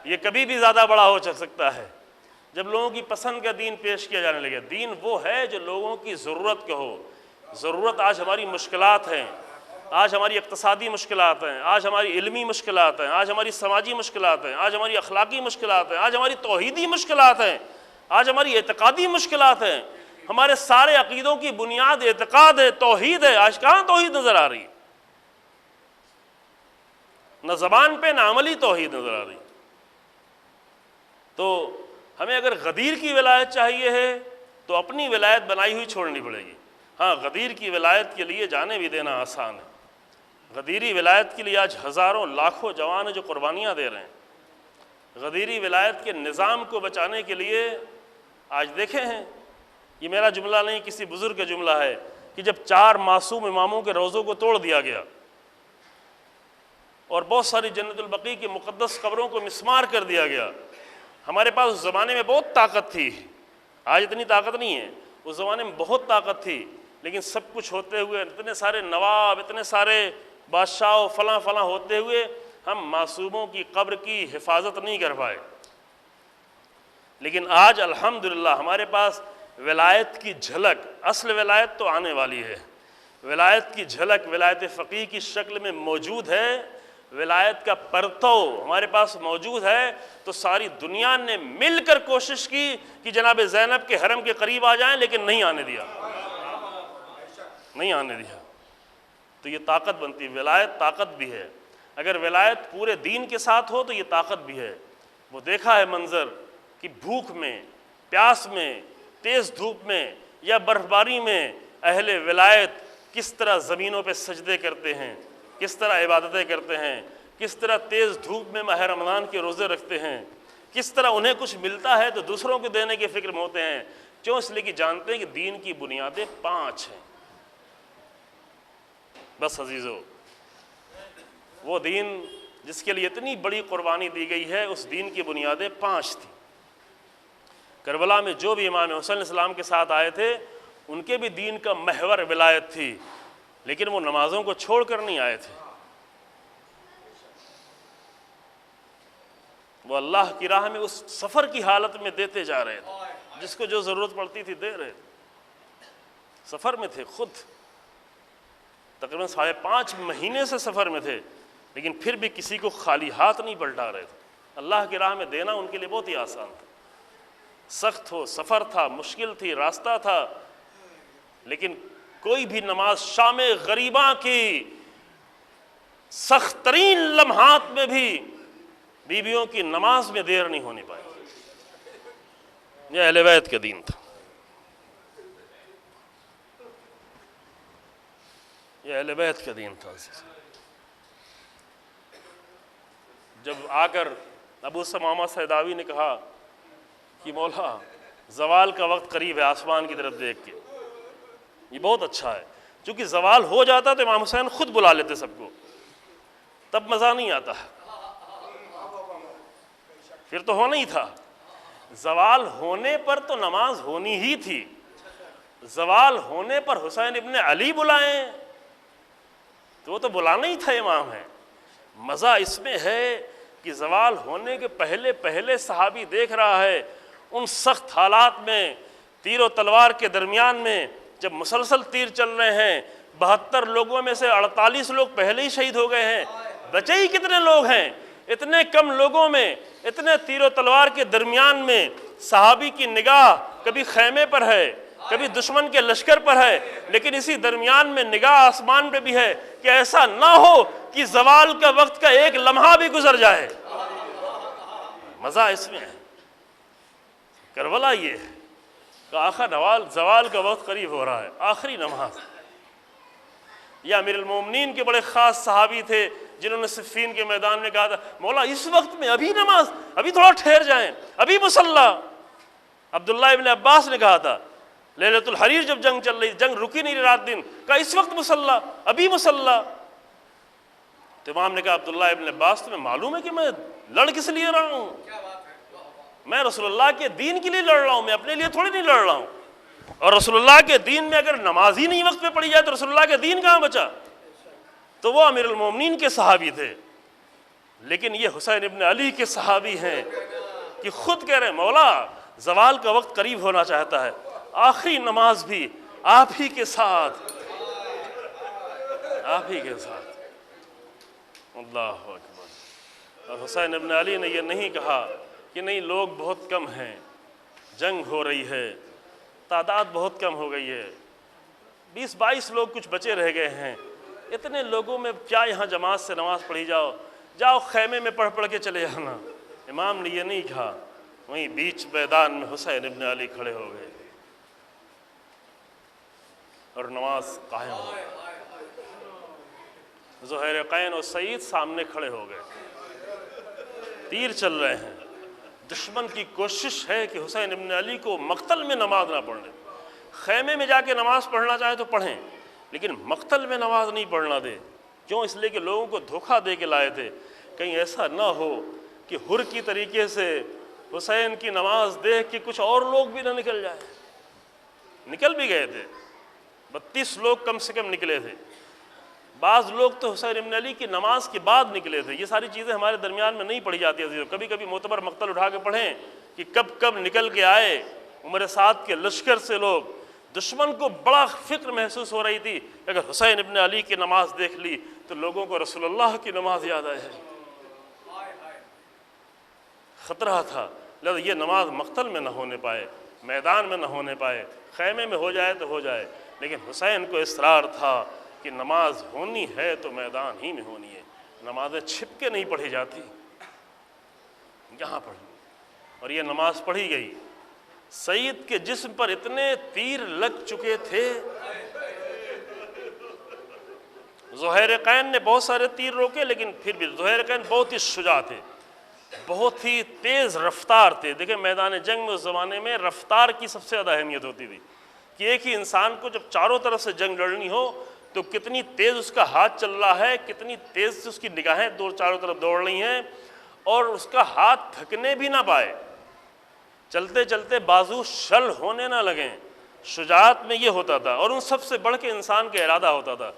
یہ کبھی بھی زیادہ بڑا ہو سکتا ہے جب لوگوں کی پسند کا دین پیش کیا جانے لگے۔ دین وہ ہے جو لوگوں کی ضرورت کا ہو۔ ضرورت آج ہماری مشکلات ہیں، آج ہماری اقتصادی مشکلات ہیں، آج ہماری علمی مشکلات ہیں، آج ہماری سماجی مشکلات ہیں، آج ہماری اخلاقی مشکلات ہیں، آج ہماری توحیدی مشکلات ہیں، آج ہماری اعتقادی مشکلات ہیں۔ ہمارے سارے عقیدوں کی بنیاد اعتقاد ہے، توحید ہے۔ آج کہاں توحید نظر آ رہی؟ نہ زبان پہ نہ عملی توحید نظر آ رہی۔ تو ہمیں اگر غدیر کی ولایت چاہیے ہے تو اپنی ولایت بنائی ہوئی چھوڑنی پڑے گی۔ ہاں، غدیر کی ولایت کے لیے جانے بھی دینا آسان ہے۔ غدیری ولایت کے لیے آج ہزاروں لاکھوں جوان ہیں جو قربانیاں دے رہے ہیں۔ غدیری ولایت کے نظام کو بچانے کے لیے آج دیکھیں ہیں، یہ میرا جملہ نہیں، کسی بزرگ کا جملہ ہے، کہ جب 4 معصوم اماموں کے روضوں کو توڑ دیا گیا اور بہت ساری جنت البقیع کی مقدس قبروں کو مسمار کر دیا گیا، ہمارے پاس اس زمانے میں بہت طاقت تھی، آج اتنی طاقت نہیں ہے، اس زمانے میں بہت طاقت تھی، لیکن سب کچھ ہوتے ہوئے، اتنے سارے نواب، اتنے سارے بادشاہ فلاں فلاں ہوتے ہوئے، ہم معصوموں کی قبر کی حفاظت نہیں کر پائے۔ لیکن آج الحمدللہ ہمارے پاس ولایت کی جھلک، اصل ولایت تو آنے والی ہے، ولایت کی جھلک ولایت فقیہ کی شکل میں موجود ہے، ولایت کا پرتو ہمارے پاس موجود ہے۔ تو ساری دنیا نے مل کر کوشش کی کہ جناب زینب کے حرم کے قریب آ جائیں، لیکن نہیں آنے دیا، نہیں آنے دیا۔ تو یہ طاقت بنتی ہے، ولایت طاقت بھی ہے۔ اگر ولایت پورے دین کے ساتھ ہو تو یہ طاقت بھی ہے۔ وہ دیکھا ہے منظر کہ بھوک میں، پیاس میں، تیز دھوپ میں یا برف باری میں اہل ولایت کس طرح زمینوں پہ سجدے کرتے ہیں، کس طرح عبادتیں کرتے ہیں، کس طرح تیز دھوپ میں ماہ رمضان کے روزے رکھتے ہیں، کس طرح انہیں کچھ ملتا ہے تو دوسروں کو دینے کے فکر میں ہوتے ہیں۔ کیوں؟ اس لیے کہ جانتے ہیں کہ دین کی بنیادیں 5 ہیں۔ بس عزیزو، وہ دین جس کے لیے اتنی بڑی قربانی دی گئی ہے، اس دین کی بنیادیں 5 تھیں۔ کربلا میں جو بھی امام حسین علیہ السلام کے ساتھ آئے تھے، ان کے بھی دین کا محور ولایت تھی، لیکن وہ نمازوں کو چھوڑ کر نہیں آئے تھے، وہ اللہ کی راہ میں اس سفر کی حالت میں دیتے جا رہے تھے، جس کو جو ضرورت پڑتی تھی دے رہے تھے۔ سفر میں تھے خود، تقریباً 5.5 مہینے سے سفر میں تھے، لیکن پھر بھی کسی کو خالی ہاتھ نہیں پلٹا رہے تھے۔ اللہ کی راہ میں دینا ان کے لیے بہت ہی آسان تھا۔ سخت ہو، سفر تھا، مشکل تھی، راستہ تھا، لیکن کوئی بھی نماز شام غریباں کی سخت ترین لمحات میں بھی بیویوں کی نماز میں دیر نہیں ہونی پائی۔ یہ اہل بیت کا دین تھا، یہ اہل بیت کا دین تھا۔ جب آ کر ابو ثمامہ سیداوی نے کہا کہ مولا زوال کا وقت قریب ہے، آسمان کی طرف دیکھ کے، یہ بہت اچھا ہے، چونکہ زوال ہو جاتا تو امام حسین خود بلا لیتے سب کو، تب مزہ نہیں آتا، پھر تو ہونا ہی تھا۔ زوال ہونے پر تو نماز ہونی ہی تھی، زوال ہونے پر حسین ابن علی بلائیں تو وہ تو بلانا ہی تھا، امام ہے۔ مزہ اس میں ہے کہ زوال ہونے کے پہلے پہلے صحابی دیکھ رہا ہے ان سخت حالات میں، تیر و تلوار کے درمیان میں، جب مسلسل تیر چل رہے ہیں، 72 لوگوں میں سے 48 لوگ پہلے ہی شہید ہو گئے ہیں، بچے ہی کتنے لوگ ہیں؟ اتنے کم لوگوں میں، اتنے تیر و تلوار کے درمیان میں صحابی کی نگاہ کبھی خیمے پر ہے، کبھی دشمن کے لشکر پر ہے، لیکن اسی درمیان میں نگاہ آسمان پہ بھی ہے کہ ایسا نہ ہو کہ زوال کا وقت کا ایک لمحہ بھی گزر جائے۔ مزہ اس میں ہے۔ کربلا یہ ہے کہ آخر زوال کا وقت قریب ہو رہا ہے، آخری نماز۔ یہ امیر المومنین کے بڑے خاص صحابی تھے جنہوں نے صفین کے میدان میں کہا تھا مولا اس وقت میں ابھی نماز، ابھی تھوڑا ٹھہر جائیں، ابھی مصلی۔ عبداللہ ابن عباس نے کہا تھا لیلۃ الحریر جب جنگ چل رہی، جنگ رکی نہیں رات دن، کہا اس وقت مصلی، ابھی مصلی۔ تو امام نے کہا عبداللہ ابن عباس تمہیں معلوم ہے کہ میں لڑ کس لیے رہا ہوں؟ میں رسول اللہ کے دین کے لیے لڑ رہا ہوں، میں اپنے لیے تھوڑی نہیں لڑ رہا ہوں۔ اور رسول اللہ کے دین میں اگر نماز ہی نہیں وقت پہ پڑھی جائے تو رسول اللہ کے دین کہاں بچا؟ تو وہ امیر المومنین کے صحابی تھے، لیکن یہ حسین ابن علی کے صحابی ہیں کہ خود کہہ رہے ہیں مولا زوال کا وقت قریب ہونا چاہتا ہے، آخری نماز بھی آپ ہی کے ساتھ، آپ ہی کے ساتھ۔ اللہ اکبر۔ اور حسین ابن علی نے یہ نہیں کہا کہ نہیں لوگ بہت کم ہیں، جنگ ہو رہی ہے، تعداد بہت کم ہو گئی ہے، 20-22 لوگ کچھ بچے رہ گئے ہیں، اتنے لوگوں میں کیا یہاں جماعت سے نماز پڑھی جاؤ خیمے میں پڑھ کے چلے جانا۔ امام نے یہ نہیں کہا، وہیں بیچ میدان میں حسین ابن علی کھڑے ہو گئے اور نماز قائم ہو گئی۔ زہیرقین اور سعید سامنے کھڑے ہو گئے، تیر چل رہے ہیں، دشمن کی کوشش ہے کہ حسین ابن علی کو مقتل میں نماز نہ پڑھنے، خیمے میں جا کے نماز پڑھنا چاہیں تو پڑھیں لیکن مقتل میں نماز نہیں پڑھنا دے۔ کیوں؟ اس لیے کہ لوگوں کو دھوکہ دے کے لائے تھے، کہیں ایسا نہ ہو کہ حر کی طریقے سے حسین کی نماز دیکھ کے کچھ اور لوگ بھی نہ نکل جائیں۔ نکل بھی گئے تھے، 32 لوگ کم سے کم نکلے تھے، بعض لوگ تو حسین ابن علی کی نماز کے بعد نکلے تھے۔ یہ ساری چیزیں ہمارے درمیان میں نہیں پڑھی جاتی ہیں، کبھی کبھی معتبر مقتل اٹھا کے پڑھیں کہ کب نکل کے آئے عمر سعد کے لشکر سے لوگ۔ دشمن کو بڑا فکر محسوس ہو رہی تھی کہ اگر حسین ابن علی کی نماز دیکھ لی تو لوگوں کو رسول اللہ کی نماز یاد آئے، خطرہ تھا، لہذا یہ نماز مقتل میں نہ ہونے پائے، میدان میں نہ ہونے پائے، خیمے میں ہو جائے تو ہو جائے، لیکن حسین کو اصرار تھا کہ نماز ہونی ہے تو میدان ہی میں ہونی ہے، نمازیں چھپ کے نہیں پڑھی جاتی، یہاں پڑھی، اور یہ نماز پڑھی گئی۔ سعید کے جسم پر اتنے تیر لگ چکے تھے، زہیرقین نے بہت سارے تیر روکے لیکن پھر بھی زہیرقین بہت ہی شجاع تھے، بہت ہی تیز رفتار تھے۔ دیکھیں میدان جنگ میں اس زمانے میں رفتار کی سب سے زیادہ اہمیت ہوتی تھی کہ ایک ہی انسان کو جب چاروں طرف سے جنگ لڑنی ہو تو کتنی تیز اس کا ہاتھ چل رہا ہے، کتنی تیز سے اس کی نگاہیں چاروں طرف دوڑ رہی ہیں، اور اس کا ہاتھ تھکنے بھی نہ پائے، چلتے چلتے بازو شل ہونے نہ لگیں۔ شجاعت میں یہ ہوتا تھا، اور ان سب سے بڑھ کے انسان کا ارادہ ہوتا تھا۔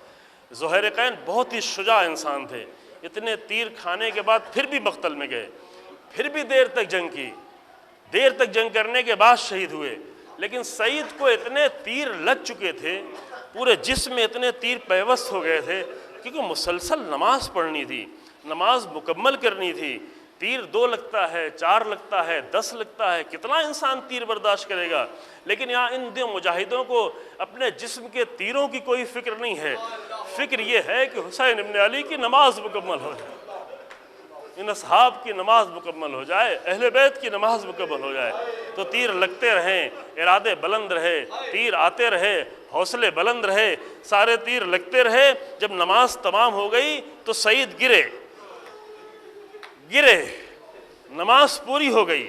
زہیرقین بہت ہی شجاع انسان تھے، اتنے تیر کھانے کے بعد پھر بھی مقتل میں گئے، پھر بھی دیر تک جنگ کی، دیر تک جنگ کرنے کے بعد شہید ہوئے۔ لیکن سعید کو اتنے تیر لگ چکے تھے، پورے جسم میں اتنے تیر پیوست ہو گئے تھے، کیونکہ مسلسل نماز پڑھنی تھی، نماز مکمل کرنی تھی۔ تیر 2 لگتا ہے، 4 لگتا ہے، 10 لگتا ہے، کتنا انسان تیر برداشت کرے گا؟ لیکن یہاں ان دو مجاہدوں کو اپنے جسم کے تیروں کی کوئی فکر نہیں ہے، فکر یہ ہے کہ حسین ابن علی کی نماز مکمل ہو جائے، ان اصحاب کی نماز مکمل ہو جائے، اہل بیت کی نماز مکمل ہو جائے۔ تو تیر لگتے رہیں، ارادے بلند رہے، تیر آتے رہے، حوصلے بلند رہے، سارے تیر لگتے رہے۔ جب نماز تمام ہو گئی تو سعید گرے، نماز پوری ہو گئی۔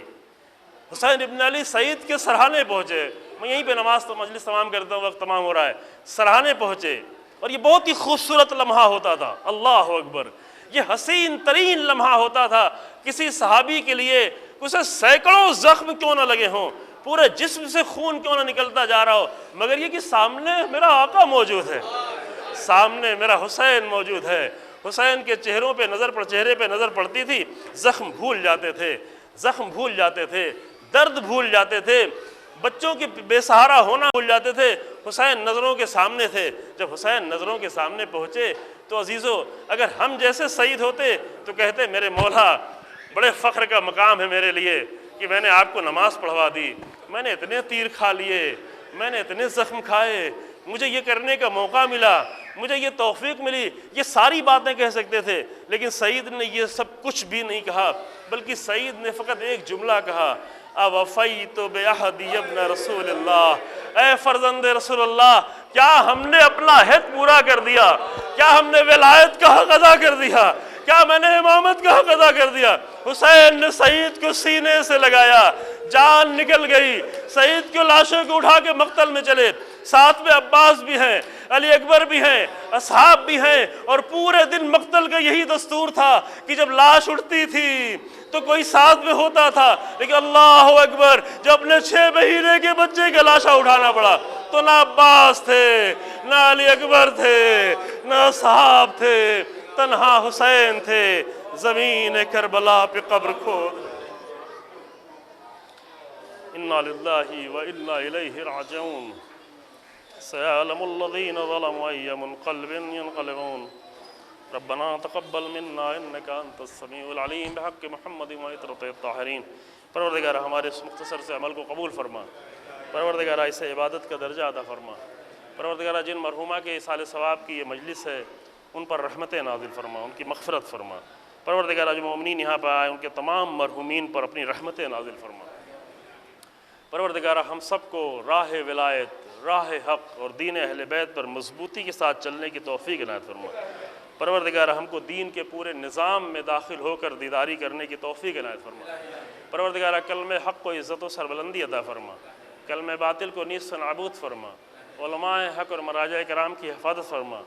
حسین ابن علی سعید کے سرحانے پہنچے، میں یہیں پہ نماز تو مجلس تمام کرتا ہوں، وقت تمام ہو رہا ہے، سرہانے پہنچے اور یہ بہت ہی خوبصورت لمحہ ہوتا تھا، اللہ اکبر، یہ حسین ترین لمحہ ہوتا تھا کسی صحابی کے لیے، اسے سینکڑوں زخم کیوں نہ لگے ہوں، پورے جسم سے خون کیوں نہ نکلتا جا رہا ہو، مگر یہ کہ سامنے میرا آقا موجود ہے، سامنے میرا حسین موجود ہے۔ حسین کے چہرے پہ نظر پڑتی تھی، زخم بھول جاتے تھے، زخم بھول جاتے تھے، درد بھول جاتے تھے، بچوں کے بے سہارا ہونا بھول جاتے تھے، حسین نظروں کے سامنے تھے۔ جب حسین نظروں کے سامنے پہنچے تو عزیزو، اگر ہم جیسے سعید ہوتے تو کہتے میرے مولا، بڑے فخر کا مقام ہے میرے لیے کہ میں نے آپ کو نماز پڑھوا دی، میں نے اتنے تیر کھا لیے، میں نے اتنے زخم کھائے، مجھے یہ کرنے کا موقع ملا، مجھے یہ توفیق ملی، یہ ساری باتیں کہہ سکتے تھے، لیکن سعید نے یہ سب کچھ بھی نہیں کہا، بلکہ سعید نے فقط ایک جملہ کہا، اوفیت بعہدی ابن رسول اللہ، اے فرزند رسول اللہ، کیا ہم نے اپنا عہد پورا کر دیا؟ کیا ہم نے ولایت کا حق ادا کر دیا؟ کیا میں نے امامت کا حق ادا کر دیا؟ حسین نے سعید کو سینے سے لگایا، جان نکل گئی، سعید کو لاشوں کو اٹھا کے مقتل میں چلے، ساتھ میں عباس بھی ہیں، علی اکبر بھی ہیں، اصحاب بھی ہیں، اور پورے دن مقتل کا یہی دستور تھا کہ جب لاش اٹھتی تھی تو کوئی ساتھ میں ہوتا تھا، لیکن اللہ اکبر، جب اپنے 6 مہینے کے بچے کا لاشا اٹھانا پڑا تو نہ عباس تھے، نہ علی اکبر تھے، نہ اصحاب تھے، تنہا حسین تھے، زمین کربلا پہ قبر کھود۔ انا للہ و انا الیہ راجعون، سيعلم الذين ظلموا أي منقلب ينقلبون، ربنا تقبل منا إنك أنت السميع العليم، بحق محمد وعطرة الطاہرین۔ پروردگار ہمارے اس مختصر سے عمل کو قبول فرما، پروردگار اسے عبادت کا درجہ عطا فرما، پروردگار جن مرحومہ کے اصال ثواب کی یہ مجلس ہے ان پر رحمت نازل فرما، ان کی مغفرت فرما، پروردگار جو مومنین یہاں پہ آئے ان کے تمام مرحومین پر اپنی رحمت نازل فرما، پروردگار ہم سب کو راہ ولایت، راہ حق اور دین اہل بیت پر مضبوطی کے ساتھ چلنے کی توفیق عنایت فرما، پروردگار ہم کو دین کے پورے نظام میں داخل ہو کر دیداری کرنے کی توفیق عنایت فرما، پروردگار کلمہ حق کو عزت و سربلندی عطا فرما، کلمہ باطل کو نیست و نابود فرما، علماء حق اور مراجع کرام کی حفاظت فرما،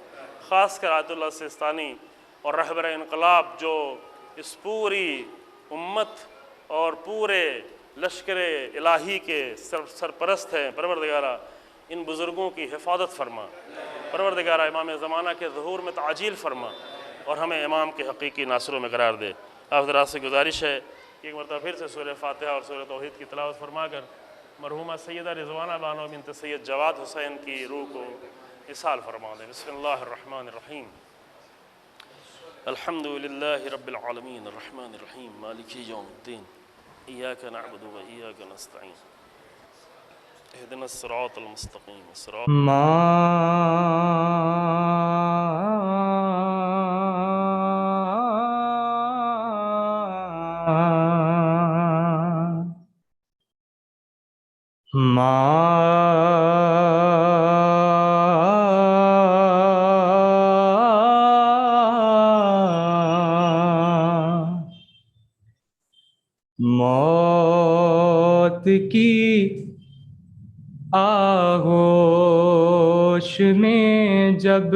خاص کر آیت اللہ سستانی اور رہبر انقلاب جو اس پوری امت اور پورے لشکر الہی کے سرپرست ہیں، پروردگارہ ان بزرگوں کی حفاظت فرما، پروردگارہ امام زمانہ کے ظہور میں تعجیل فرما اور ہمیں امام کے حقیقی ناصروں میں قرار دے۔ آپ حضرات سے گزارش ہے کہ ایک مرتبہ پھر سے سورہ فاتحہ اور سورہ توحید کی تلاوت فرما کر مرحومہ سیدہ رضوانہ بانو بنت سید جواد حسین کی روح کو اصال فرما دیں۔ بسم اللہ الرحمن الرحیم، الحمد للہ رب العالمین الرحمن الرحیم مالک یوم الدین، ایاک نعبد و ایاک نستعین، اهدنا الصراط المستقیم صراط موت کی آغوش میں جب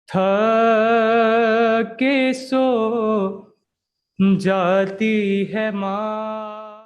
تھک کے سو جاتی ہے ماں،